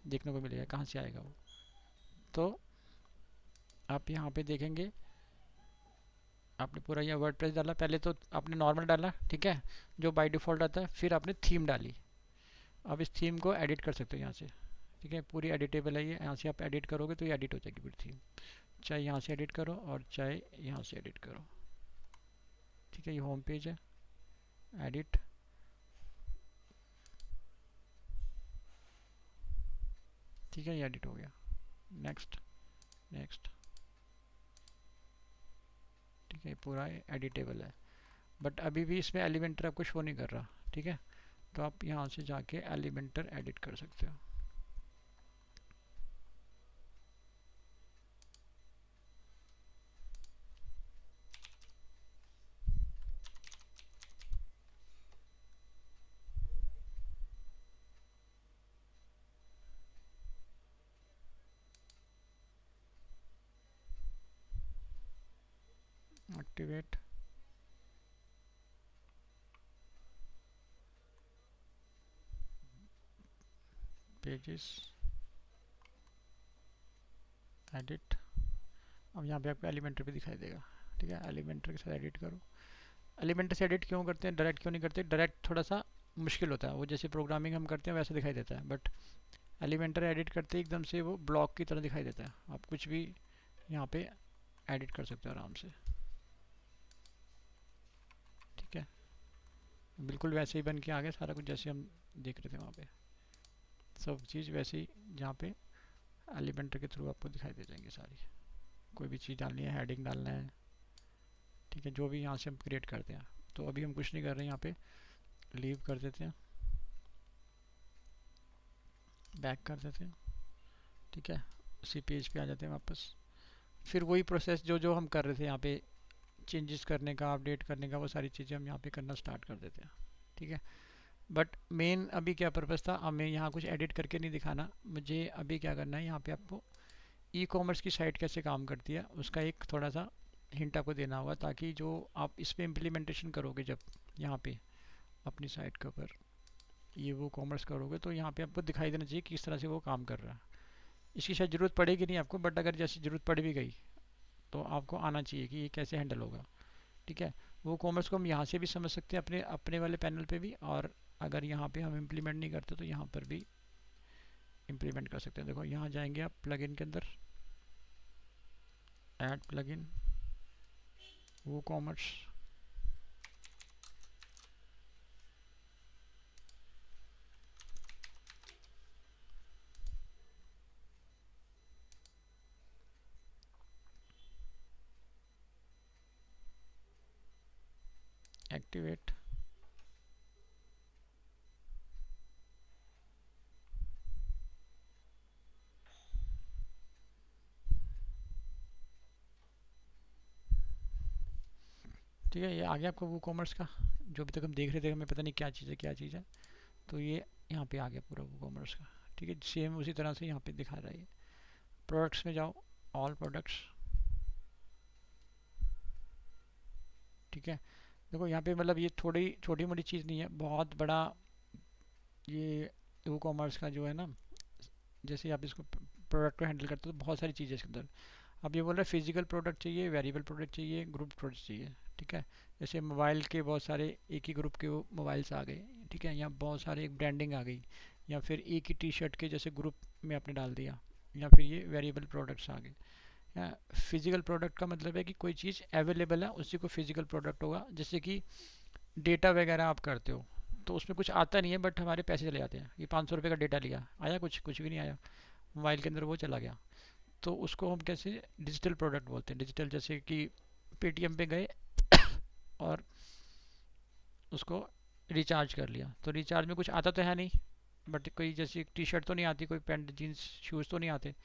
देखने को मिलेगा कहाँ से आएगा वो। तो आप यहाँ पे देखेंगे आपने पूरा यह वर्डप्रेस डाला, पहले तो आपने नॉर्मल डाला, ठीक है, जो बाय डिफ़ॉल्ट आता है, फिर आपने थीम डाली। अब इस थीम को एडिट कर सकते हो यहाँ से। ठीक है, पूरी एडिटेबल है ये, यहाँ से आप एडिट करोगे तो ये एडिट हो जाएगी पूरी थीम। चाहे यहाँ से एडिट करो और चाहे यहाँ से एडिट करो। ठीक है, ये होम पेज है, एडिट। ठीक है, ये एडिट हो गया। Next, next. ठीक है, पूरा एडिटेबल है, बट अभी भी इसमें एलिमेंटर आपको शो नहीं कर रहा। ठीक है, तो आप यहाँ से जाके एलिमेंटर एडिट कर सकते हो। Activate, pages, edit. अब यहाँ पे आपको एलिमेंटर भी दिखाई देगा। ठीक है, एलिमेंटर के साथ एडिट करो। एलिमेंटर से एडिट क्यों करते हैं, डायरेक्ट क्यों नहीं करते? डायरेक्ट थोड़ा सा मुश्किल होता है, वो जैसे प्रोग्रामिंग हम करते हैं वैसे दिखाई देता है, बट एलिमेंटर एडिट करते ही एकदम से वो ब्लॉक की तरह दिखाई देता है। आप कुछ भी यहाँ पे एडिट कर सकते हो आराम से। ठीक है, बिल्कुल वैसे ही बन के आ गया सारा कुछ जैसे हम देख रहे थे वहाँ पे, सब चीज़ वैसे ही जहाँ पे एलिमेंटर के थ्रू आपको दिखाई दे जाएंगे सारी। कोई भी चीज़ डालनी है, हेडिंग डालना है, ठीक है, जो भी यहाँ से हम क्रिएट करते हैं। तो अभी हम कुछ नहीं कर रहे हैं, यहाँ पे लीव कर देते हैं, बैक कर देते हैं। ठीक है, उसी पेज पे आ जाते हैं वापस। फिर वही प्रोसेस जो जो हम कर रहे थे यहाँ पे, चेंजेस करने का, अपडेट करने का, वो सारी चीज़ें हम यहाँ पे करना स्टार्ट कर देते हैं। ठीक है, बट मेन अभी क्या पर्पज़ था, हमें यहाँ कुछ एडिट करके नहीं दिखाना, मुझे अभी क्या करना है, यहाँ पे आपको ई कॉमर्स की साइट कैसे काम करती है उसका एक थोड़ा सा हिंट आपको देना होगा, ताकि जो आप इस पर इम्प्लीमेंटेशन करोगे जब यहाँ पे अपनी साइट के ऊपर ये वो कॉमर्स करोगे, तो यहाँ पे आपको दिखाई देना चाहिए कि किस तरह से वो काम कर रहा है। इसकी शायद ज़रूरत पड़ेगी नहीं आपको, बट अगर जैसी ज़रूरत पड़ भी गई तो आपको आना चाहिए कि ये कैसे हैंडल होगा। ठीक है, वो कॉमर्स को हम यहाँ से भी समझ सकते हैं अपने अपने वाले पैनल पे भी, और अगर यहाँ पे हम इम्प्लीमेंट नहीं करते तो यहाँ पर भी इम्प्लीमेंट कर सकते हैं। देखो यहाँ जाएंगे आप प्लगइन के अंदर, ऐड प्लगइन, वो कॉमर्स, एक्टिवेट। ठीक है, ये आ गया आपको वो कॉमर्स का, जो अभी तक हम देख रहे थे हमें पता नहीं क्या चीज़ है क्या चीज़ है, तो ये यहाँ पे आ गया पूरा वो कॉमर्स का। ठीक है, सेम उसी तरह से यहाँ पे दिखा रहा है ये। प्रोडक्ट्स में जाओ, ऑल प्रोडक्ट्स। ठीक है, देखो यहाँ पे मतलब ये थोड़ी छोटी मोटी चीज़ नहीं है, बहुत बड़ा ये ई कॉमर्स का जो है ना, जैसे आप इसको प्रोडक्ट को हैंडल करते हो तो बहुत सारी चीज़ें इसके अंदर। अब ये बोल रहा है फिजिकल प्रोडक्ट चाहिए, वेरिएबल प्रोडक्ट चाहिए, ग्रुप प्रोडक्ट चाहिए। ठीक है। जैसे मोबाइल के बहुत सारे एक ही ग्रुप के वो मोबाइल्स आ गए, ठीक है, या बहुत सारे एक ब्रांडिंग आ गई, या फिर एक ही टी शर्ट के जैसे ग्रुप में आपने डाल दिया, या फिर ये वेरिएबल प्रोडक्ट्स आ गए। फिजिकल प्रोडक्ट का मतलब है कि कोई चीज़ अवेलेबल है उसी को फिजिकल प्रोडक्ट होगा। जैसे कि डेटा वगैरह आप करते हो तो उसमें कुछ आता नहीं है बट हमारे पैसे चले जाते हैं, ये 500 रुपये का डेटा लिया, आया कुछ? कुछ भी नहीं आया, मोबाइल के अंदर वो चला गया। तो उसको हम कैसे डिजिटल प्रोडक्ट बोलते हैं। डिजिटल जैसे कि पेटीएम पे गए और उसको रिचार्ज कर लिया, तो रिचार्ज में कुछ आता तो है नहीं, बट कोई जैसे टी शर्ट तो नहीं आती, कोई पैंट जीन्स शूज़ तो नहीं आते,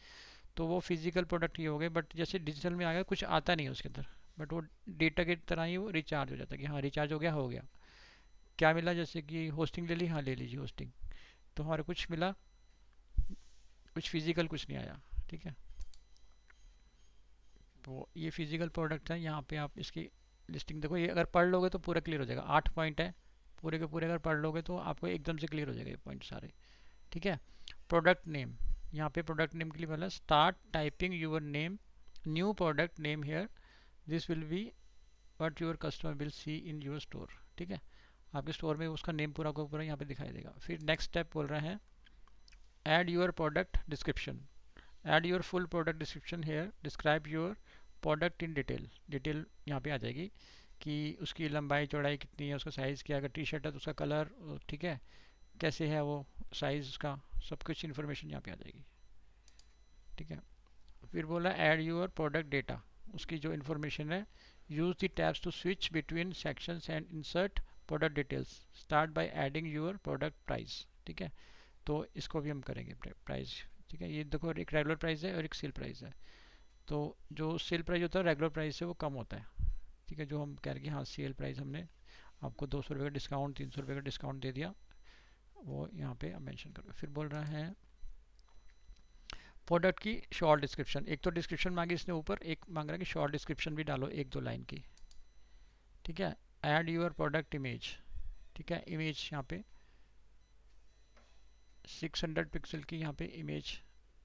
तो वो फिजिकल प्रोडक्ट ही हो गए। बट जैसे डिजिटल में आ गया कुछ आता नहीं है उसके अंदर, बट वो डेटा की तरह ही वो रिचार्ज हो जाता है कि हाँ रिचार्ज हो गया। क्या मिला? जैसे कि होस्टिंग ले ली, हाँ ले लीजिए होस्टिंग, तो हमारे कुछ मिला, कुछ फिजिकल कुछ नहीं आया, ठीक है। तो ये फिजिकल प्रोडक्ट है। यहाँ पे आप इसकी लिस्टिंग देखो, ये अगर पढ़ लोगे तो पूरा क्लियर हो जाएगा। 8 पॉइंट है, पूरे के पूरे अगर पढ़ लोगे तो आपको एकदम से क्लियर हो जाएगा ये पॉइंट सारे, ठीक है। प्रोडक्ट नेम, यहाँ पे प्रोडक्ट नेम के लिए बोला start typing your name, new product name here, this will be what your customer will see in your store, ठीक है। आपके स्टोर में उसका नेम पूरा को पूरा यहाँ पे दिखाई देगा। फिर नेक्स्ट स्टेप बोल रहे हैं add your product description, add your full product description here, describe your product in detail. Detail यहाँ पे आ जाएगी कि उसकी लंबाई चौड़ाई कितनी है, उसका साइज़ क्या है, अगर टी शर्ट है तो उसका कलर, ठीक है, कैसे है वो, साइज़ उसका, सब कुछ इन्फॉर्मेशन यहाँ पे आ जाएगी, ठीक है। फिर बोला ऐड योर प्रोडक्ट डेटा, उसकी जो इन्फॉर्मेशन है, use the tabs to switch between sections and insert product details, start by adding your product price, ठीक है। तो इसको भी हम करेंगे प्राइस, ठीक है। ये देखो एक रेगुलर प्राइस है और एक सेल प्राइस है। तो जो सेल प्राइस होता है रेगुलर प्राइस से वो कम होता है, ठीक है। जो हम कह रहे हैं कि हाँ सेल प्राइस हमने आपको 200 रुपये का डिस्काउंट, 300 रुपये का डिस्काउंट दे दिया, वो यहाँ पे मेंशन करो। फिर बोल रहा है प्रोडक्ट की शॉर्ट डिस्क्रिप्शन, एक तो डिस्क्रिप्शन मांगी इसने ऊपर, एक मांग रहा है कि शॉर्ट डिस्क्रिप्शन भी डालो 1-2 लाइन की, ठीक है। ऐड यूर प्रोडक्ट इमेज, ठीक है, इमेज यहाँ पे 600 पिक्सल की यहाँ पे इमेज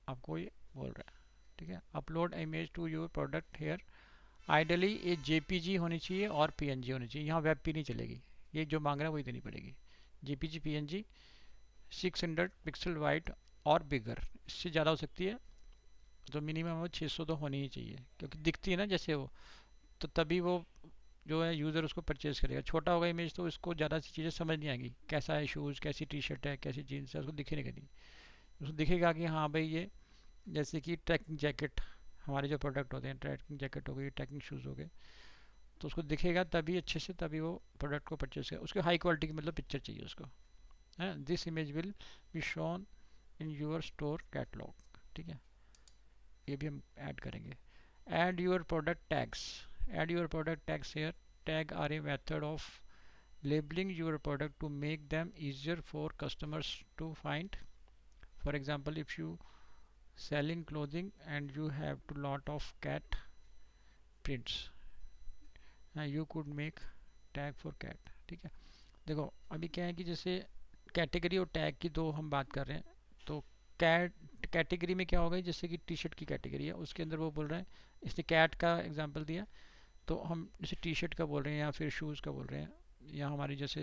आपको ये बोल रहा है, ठीक है। Upload image to your product here, ideally ये जेपीजी होनी चाहिए और पीएनजी होनी चाहिए, यहाँ वेब पी नहीं चलेगी, ये जो मांग रहा है वही देनी पड़ेगी। जेपीजी पीएनजी 600 पिक्सल वाइड और बिगर, इससे ज़्यादा हो सकती है, तो मिनिमम वो 600 तो होनी ही चाहिए, क्योंकि दिखती है ना जैसे वो, तो तभी वो जो है यूज़र उसको परचेज़ करेगा। छोटा होगा इमेज तो उसको ज़्यादा सी चीज़ें समझ नहीं आएंगी, कैसा है शूज़, कैसी टी शर्ट है, कैसी जीन्स है, उसको दिखेगी नहीं। उसको दिखेगा कि हाँ भाई ये, जैसे कि ट्रैकिंग जैकेट, हमारे जो प्रोडक्ट होते हैं, ट्रैकिंग जैकेट हो गई, ट्रैकिंग शूज़ हो गए, तो उसको दिखेगा तभी अच्छे से, तभी वो प्रोडक्ट को परचेज करेगा। उसको हाई क्वालिटी की मतलब पिक्चर चाहिए उसको, है। This image will be shown in your store catalog, ठीक है, ये भी हम ऐड करेंगे। Add your product tags, add your product tags here, tag are a method of labeling your product to make them easier for customers to find. For example, if you selling clothing and you have a lot of cat prints, you could make tag for cat, ठीक है। देखो अभी क्या है कि जैसे category और tag की दो हम बात कर रहे हैं, तो कैट कैटेगरी में क्या होगा, जैसे कि टी शर्ट की कैटेगरी है, उसके अंदर वो बोल रहे हैं, इसने कैट का एग्जांपल दिया, तो हम जैसे टी शर्ट का बोल रहे हैं या फिर शूज़ का बोल रहे हैं, या हमारी जैसे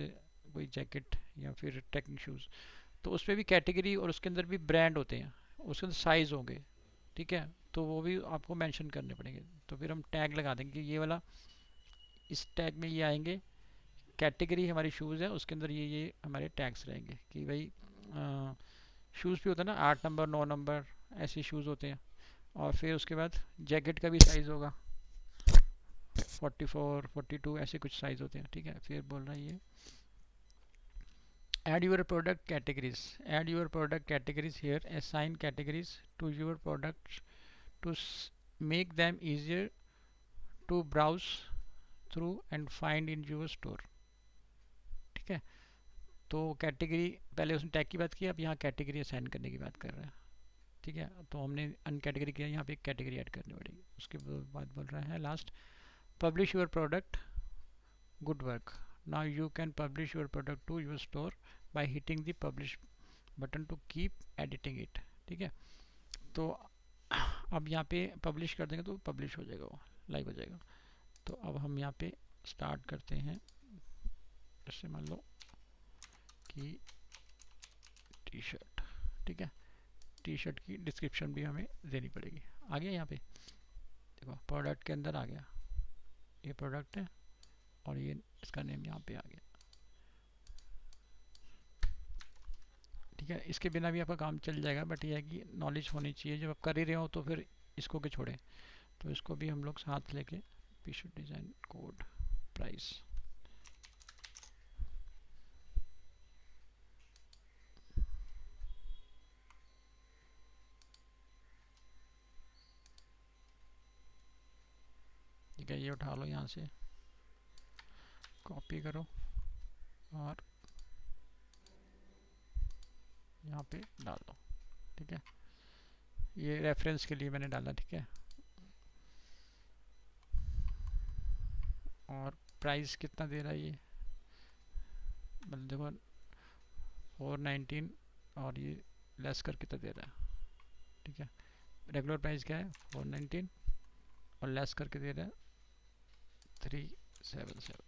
कोई जैकेट या फिर ट्रैकिंग शूज़, तो उसमें भी कैटेगरी और उसके अंदर भी ब्रांड होते हैं, उसके अंदर साइज़ होंगे, ठीक है, तो वो भी आपको मेंशन करने पड़ेंगे। तो फिर हम टैग लगा देंगे कि ये वाला, इस टैग में ये आएंगे, कैटेगरी हमारी शूज़ है, उसके अंदर ये हमारे टैग्स रहेंगे कि भाई शूज़ भी होता है ना, 8 नंबर 9 नंबर ऐसे शूज़ होते हैं। और फिर उसके बाद जैकेट का भी साइज़ होगा 44 42 ऐसे कुछ साइज़ होते हैं, ठीक है। फिर बोल रहा है ये add your product categories, add your product categories here, assign categories to your products to make them easier to browse through and find in your store, ठीक है। तो कैटेगरी, पहले उसने टैग की बात की, अब यहाँ कैटेगरी असाइन करने की बात कर रहा है, ठीक है। तो हमने अन कैटेगरी किया, यहाँ पे एक कैटेगरी ऐड करनी पड़ेगी। उसके बाद बोल रहा है last, publish your product, good work, now you can publish your product to your store by hitting the publish button to keep editing it, ठीक है। तो अब यहाँ पे पब्लिश कर देंगे तो पब्लिश हो जाएगा, वो लाइव हो जाएगा। तो अब हम यहाँ पे स्टार्ट करते हैं। जैसे मान लो कि टी शर्ट, ठीक है। टी शर्ट की डिस्क्रिप्शन भी हमें देनी पड़ेगी। आ गया यहाँ पे, देखो प्रोडक्ट के अंदर आ गया, ये प्रोडक्ट है और ये इसका नेम यहाँ पे आ गया, ठीक है। इसके बिना भी आपका काम चल जाएगा, बट ये है कि नॉलेज होनी चाहिए। जब आप कर ही रहे हो तो फिर इसको क्यों छोड़ें। तो इसको भी हम लोग साथ लेके पीछे डिज़ाइन कोड प्राइस, ठीक है। ये उठा लो यहाँ से, कॉपी करो और यहाँ पे डाल दो, ठीक है। ये रेफरेंस के लिए मैंने डाला, ठीक है। और प्राइस कितना दे रहा है ये, मतलब देखो 419 और ये लेस कर कितना दे रहा है, ठीक है। रेगुलर प्राइस क्या है 419 और लेस करके दे रहा है 377,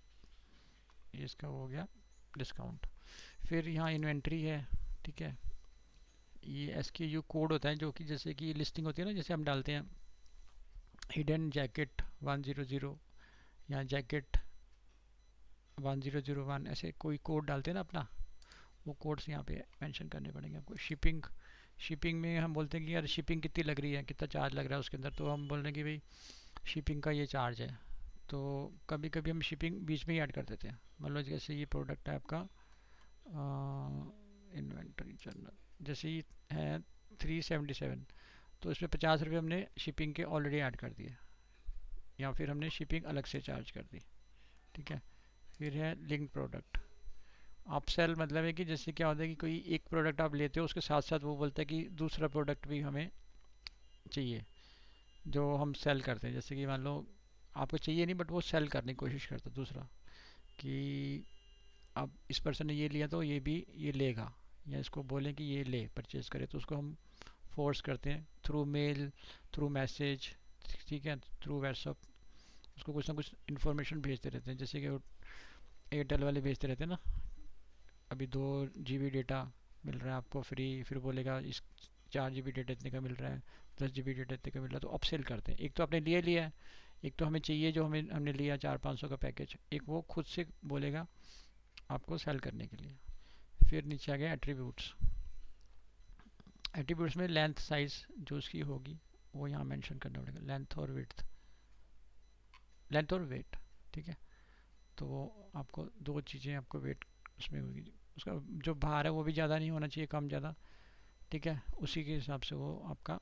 ये इसका हो गया डिस्काउंट। फिर यहाँ इन्वेंट्री है, ठीक है। ये SKU कोड होता है, जो कि जैसे कि लिस्टिंग होती है ना, जैसे हम डालते हैं हिडन जैकेट 100 या जैकेट 1001, ऐसे कोई कोड डालते हैं ना अपना, वो कोड्स यहाँ पे मेंशन करने पड़ेंगे आपको। शिपिंग में हम बोलते हैं कि यार शिपिंग कितनी लग रही है, कितना चार्ज लग रहा है उसके अंदर, तो हम बोल रहे हैं कि भाई शिपिंग का ये चार्ज है। तो कभी कभी हम शिपिंग बीच में ही ऐड कर देते हैं। मान लो जैसे ये प्रोडक्ट है आपका इन्वेंटरी जर्नल, जैसे ही है 377, तो इसमें 50 रुपये हमने शिपिंग के ऑलरेडी ऐड कर दिए, या फिर हमने शिपिंग अलग से चार्ज कर दी, ठीक है। फिर है लिंक प्रोडक्ट। अपसेल मतलब है कि जैसे क्या होता है कि कोई एक प्रोडक्ट आप लेते हो, उसके साथ साथ वो बोलता है कि दूसरा प्रोडक्ट भी हमें चाहिए जो हम सेल करते हैं। जैसे कि मान लो आपको चाहिए नहीं, बट वो सेल करने की कोशिश करता है दूसरा, कि अब इस पर्सन ने ये लिया तो ये भी ये लेगा, या इसको बोलें कि ये ले परचेज़ करे, तो उसको हम फोर्स करते हैं थ्रू मेल, थ्रू मैसेज, ठीक है, थ्रू व्हाट्सअप। उसको कुछ ना कुछ इन्फॉर्मेशन भेजते रहते हैं, जैसे कि एयरटेल वाले भेजते रहते हैं ना, अभी 2 GB डेटा मिल रहा है आपको फ्री, फिर बोलेगा इस 4 GB डेटा इतने का मिल रहा है, 10 GB डेटा इतने का मिल रहा है, तो अपसेल करते हैं। एक तो आपने लिए लिया है, एक तो हमें चाहिए जो हमने लिया 400-500 का पैकेज, एक वो खुद से बोलेगा आपको सेल करने के लिए। फिर नीचे आ गया एट्रीब्यूट्स। एट्रीब्यूट्स में लेंथ साइज जो उसकी होगी वो यहाँ मेंशन करना पड़ेगा, लेंथ और वेट, ठीक है। तो वो आपको दो चीज़ें आपको वेट उसमें होगी, उसका जो भार है वो भी ज़्यादा नहीं होना चाहिए, कम ज़्यादा, ठीक है। उसी के हिसाब से वो आपका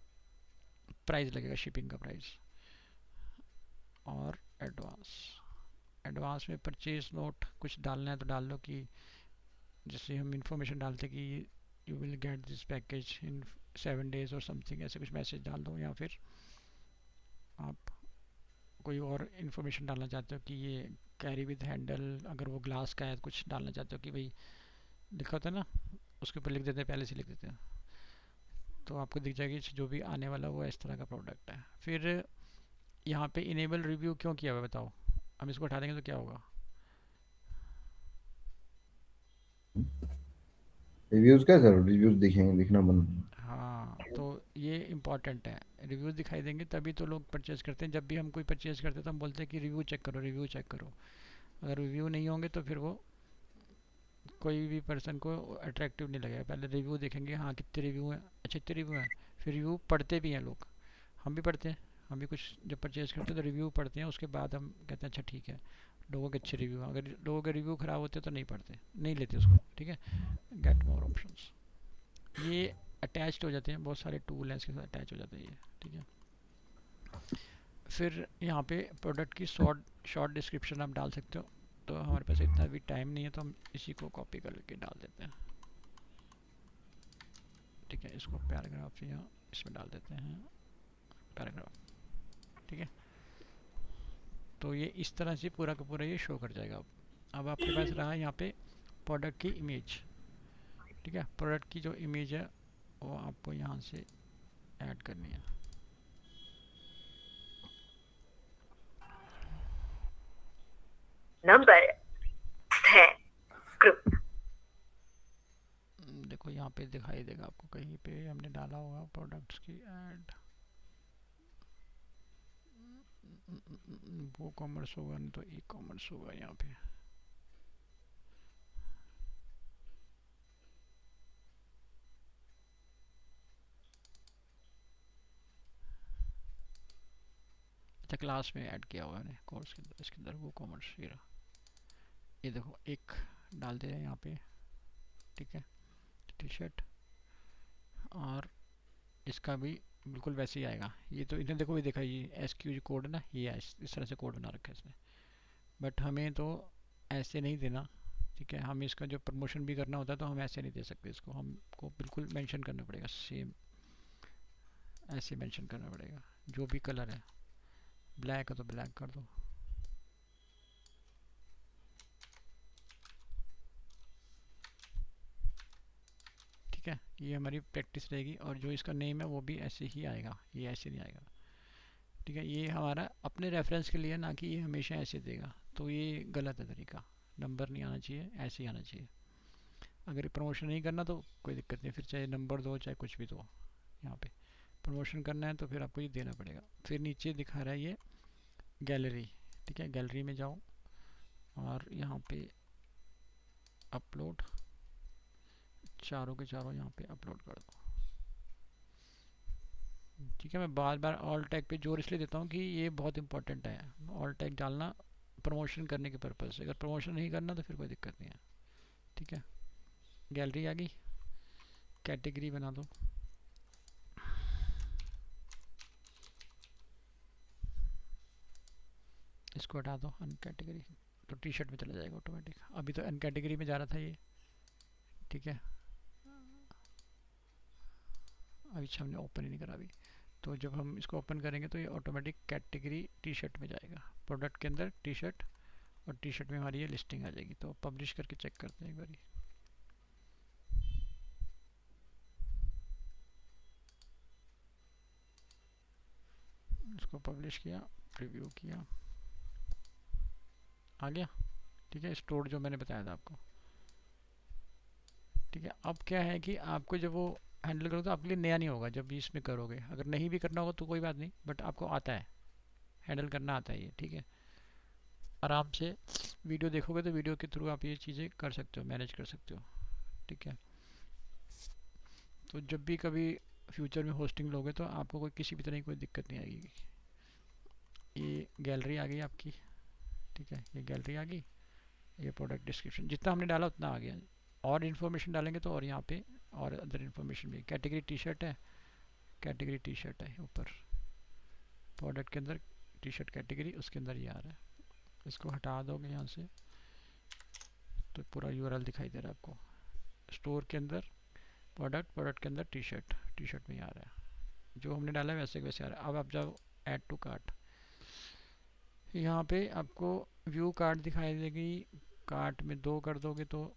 प्राइस लगेगा, शिपिंग का प्राइस। और एडवांस, एडवांस में परचेज नोट कुछ डालना है तो डाल लो, कि जैसे हम इंफॉर्मेशन डालते कि you will get this package in 7 days और समथिंग, ऐसे कुछ मैसेज डाल दो। या फिर आप कोई और इन्फॉर्मेशन डालना चाहते हो कि ये कैरी विद हैंडल, अगर वो ग्लास का है तो कुछ डालना चाहते हो कि भाई लिखा होता है ना, उसके ऊपर लिख देते हैं, पहले से लिख देते हैं, तो आपको दिख जाएगी जो भी आने वाला वो इस तरह का प्रोडक्ट है। फिर यहाँ पे इनेबल रिव्यू क्यों किया हुआ है बताओ, हम इसको हटा देंगे तो क्या होगा। रिव्यूज क्या सर, रिव्यूज दिखेंगे, दिखना बंद। हाँ, तो ये इम्पॉर्टेंट है, रिव्यूज़ दिखाई देंगे तभी तो लोग परचेज़ करते हैं। जब भी हम कोई परचेज़ करते हैं तो हम बोलते हैं कि रिव्यू चेक करो, रिव्यू चेक करो। अगर रिव्यू नहीं होंगे तो फिर वो कोई भी पर्सन को अट्रैक्टिव नहीं लगेगा। पहले रिव्यू देखेंगे, हाँ कितने रिव्यू हैं, अच्छे कितने रिव्यू हैं। फिर रिव्यू पढ़ते भी हैं लोग, हम भी पढ़ते हैं, हम भी कुछ जब परचेज़ करते हैं तो रिव्यू पढ़ते हैं, उसके बाद हम कहते हैं अच्छा ठीक है, लोगों के अच्छे रिव्यू हैं। अगर लोगों के रिव्यू ख़राब होते तो नहीं पढ़ते, नहीं लेते उसको, ठीक है। गेट मोर ऑप्शंस, ये अटैच्ड हो जाते हैं, बहुत सारे टूल हैं इसके साथ अटैच हो जाते हैं ये, ठीक है। फिर यहाँ पे प्रोडक्ट की शॉर्ट शॉर्ट डिस्क्रिप्शन आप डाल सकते हो, तो हमारे पास इतना भी टाइम नहीं है तो हम इसी को कॉपी करके डाल देते हैं, ठीक है। इसको पैराग्राफ या इसमें डाल देते हैं पैराग्राफ, ठीक है। तो ये इस तरह से पूरा का पूरा ये शो कर जाएगा। अब आपके पास रहा यहाँ पे प्रोडक्ट की इमेज, ठीक है। प्रोडक्ट की जो इमेज है वो आपको यहाँ से ऐड करनी है, नंबर 6 ग्रुप। देखो यहाँ पे दिखाई देगा आपको, कहीं पे हमने डाला होगा प्रोडक्ट्स की ऐड। वो कॉमर्स होगा नहीं तो ई कॉमर्स होगा यहाँ पे। अच्छा, क्लास में ऐड किया हुआ है कोर्स के अंदर, इसके अंदर वो कॉमर्स ये रहा। ये देखो एक डाल दे रहे हैं यहाँ पे, ठीक है, टी शर्ट। और इसका भी बिल्कुल वैसे ही आएगा। ये तो इन्हें देखो, ये देखा, ये एस क्यू कोड ना, ये है, इस तरह से कोड बना रखा है इसने। बट हमें तो ऐसे नहीं देना, ठीक है। हम इसका जो प्रमोशन भी करना होता है तो हम ऐसे नहीं दे सकते इसको, हमको बिल्कुल मेंशन करना पड़ेगा, सेम ऐसे मेंशन करना पड़ेगा। जो भी कलर है, ब्लैक है तो ब्लैक कर दो, ठीक है। ये हमारी प्रैक्टिस रहेगी। और जो इसका नेम है वो भी ऐसे ही आएगा, ये ऐसे नहीं आएगा, ठीक है। ये हमारा अपने रेफरेंस के लिए, ना कि ये हमेशा ऐसे देगा, तो ये गलत है तरीका। नंबर नहीं आना चाहिए, ऐसे ही आना चाहिए। अगर प्रमोशन नहीं करना तो कोई दिक्कत नहीं, फिर चाहे नंबर दो चाहे कुछ भी दो। यहाँ पे प्रमोशन करना है तो फिर आपको ये देना पड़ेगा। फिर नीचे दिखा रहा है ये गैलरी, ठीक है। गैलरी में जाओ और यहाँ पे अपलोड, चारों के चारों यहाँ पे अपलोड कर दो, ठीक है। मैं बार बार ऑल टैग पे जोर इसलिए देता हूँ कि ये बहुत इंपॉर्टेंट है, ऑल टैग डालना प्रमोशन करने के पर्पज़ से। अगर प्रमोशन नहीं करना तो फिर कोई दिक्कत नहीं है, ठीक है। गैलरी आ गई, कैटेगरी बना दो, इसको हटा दो, अन कैटेगरी, तो टी शर्ट में चला जाएगा ऑटोमेटिक। अभी तो अन कैटेगरी में जा रहा था ये, ठीक है। अभी हमने ओपन ही नहीं करा अभी, तो जब हम इसको ओपन करेंगे तो ये ऑटोमेटिक कैटेगरी टी शर्ट में जाएगा, प्रोडक्ट के अंदर टी शर्ट, और टी शर्ट में हमारी ये लिस्टिंग आ जाएगी। तो पब्लिश करके चेक करते हैं एक बारी। इसको पब्लिश किया, प्रीव्यू किया, आ गया, ठीक है। स्टोर जो मैंने बताया था आपको, ठीक है। अब क्या है कि आपको जब वो हैंडल करो तो आपके लिए नया नहीं होगा जब भी इसमें करोगे। अगर नहीं भी करना होगा तो कोई बात नहीं, बट आपको आता है, हैंडल करना आता है ये, ठीक है। आराम से वीडियो देखोगे तो वीडियो के थ्रू आप ये चीज़ें कर सकते हो, मैनेज कर सकते हो, ठीक है। तो जब भी कभी फ्यूचर में होस्टिंग लोगे तो आपको कोई किसी भी तरह की कोई दिक्कत नहीं आएगी। ये गैलरी आ गई आपकी, ठीक है। ये गैलरी आ गई, ये प्रोडक्ट डिस्क्रिप्शन जितना हमने डाला उतना आ गया। और इन्फॉर्मेशन डालेंगे तो और यहाँ पे और अदर इन्फॉर्मेशन भी। कैटेगरी टी शर्ट है, कैटेगरी टी शर्ट है ऊपर, प्रोडक्ट के अंदर टी शर्ट कैटेगरी, उसके अंदर ये आ रहा है। इसको हटा दोगे यहाँ से तो पूरा यूआरएल दिखाई दे रहा है आपको। स्टोर के अंदर प्रोडक्ट, प्रोडक्ट के अंदर टी शर्ट, टी शर्ट में आ रहा है। जो हमने डाला है वैसे के वैसे आ रहा है। अब आप जाओ ऐड टू कार्ट, यहाँ पे आपको व्यू कार्ट दिखाई देगी। कार्ट में दो कर दोगे तो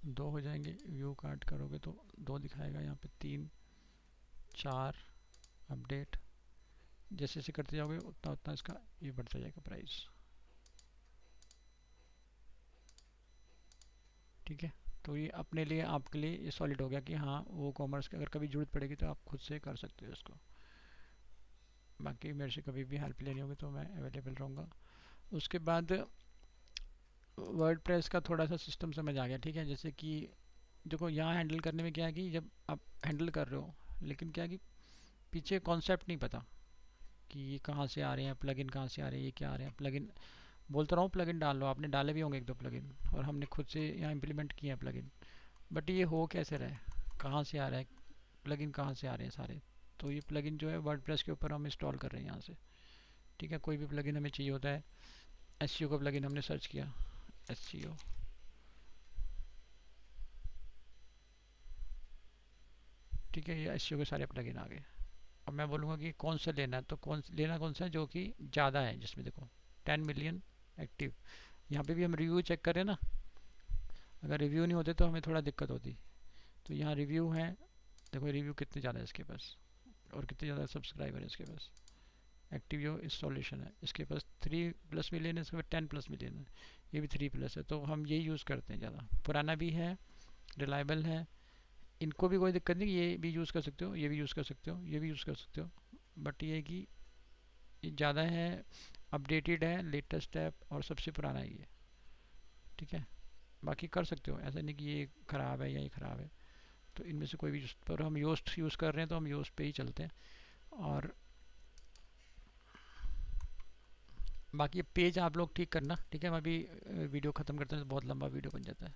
दो हो जाएंगे, व्यू कार्ट करोगे तो दो दिखाएगा। यहाँ पे 3 4 अपडेट, जैसे जैसे करते जाओगे उतना उतना इसका ये बढ़ता जाएगा प्राइस, ठीक है। तो ये अपने लिए, आपके लिए ये सॉलिड हो गया कि हाँ वो कॉमर्स की अगर कभी ज़रूरत पड़ेगी तो आप खुद से कर सकते हो इसको। बाकी मेरे से कभी भी हेल्प लेनी होगी तो मैं अवेलेबल रहूँगा। उसके बाद वर्ड प्रेस का थोड़ा सा सिस्टम समझ आ गया, ठीक है। जैसे कि देखो यहाँ हैंडल करने में क्या है कि जब आप हैंडल कर रहे हो, लेकिन क्या है कि पीछे कॉन्सेप्ट नहीं पता कि ये कहाँ से आ रहे हैं, प्लगइन कहाँ से आ रहे हैं, ये क्या आ रहे हैं। प्लगइन बोलता रहा हूँ, प्लगइन डाल लो, आपने डाले भी होंगे एक दो प्लगइन, और हमने खुद से यहाँ इम्प्लीमेंट किए हैं प्लगइन। बट ये हो कैसे रहा है, कहाँ से आ रहा है, प्लगइन कहाँ से आ रहे हैं सारे। तो ये प्लगइन जो है वर्डप्रेस के ऊपर हम इंस्टॉल कर रहे हैं यहाँ से, ठीक है। कोई भी प्लगइन हमें चाहिए होता है, एसईओ का प्लगइन हमने सर्च किया, एसईओ, ठीक है। ये एसईओ के सारे प्लगइन आ गए। अब मैं बोलूँगा कि कौन सा लेना है, तो कौन सा है जो कि ज़्यादा है, जिसमें देखो 10 मिलियन एक्टिव। यहाँ पे भी हम रिव्यू चेक करें ना, अगर रिव्यू नहीं होते तो हमें थोड़ा दिक्कत होती। तो यहाँ रिव्यू है, देखो रिव्यू कितने ज़्यादा है इसके पास, और कितने ज़्यादा सब्सक्राइबर है इसके पास, एक्टिवियो इस सॉल्यूशन है, इसके पास 3+ मिलियन है, इसके पास 10+ मिलियन है, ये भी 3+ है, तो हम यही यूज़ करते हैं ज़्यादा। पुराना भी है, रिलायबल है, इनको भी कोई दिक्कत नहीं, ये भी यूज़ कर सकते हो, ये भी यूज़ कर सकते हो, ये भी यूज़ कर सकते हो, बट ये है कि ये ज़्यादा है, अपडेटेड है, लेटेस्ट है और सबसे पुराना है ये। ठीक है, बाकी कर सकते हो, ऐसा नहीं कि ये ख़राब है या ये ख़राब है, तो इनमें से कोई भी पर हम योस्ट यूज़ कर रहे हैं तो हम योस्ट पे ही चलते हैं। और बाकी पेज आप लोग ठीक करना, ठीक है। हम अभी वीडियो ख़त्म करते हैं तो बहुत लंबा वीडियो बन जाता है।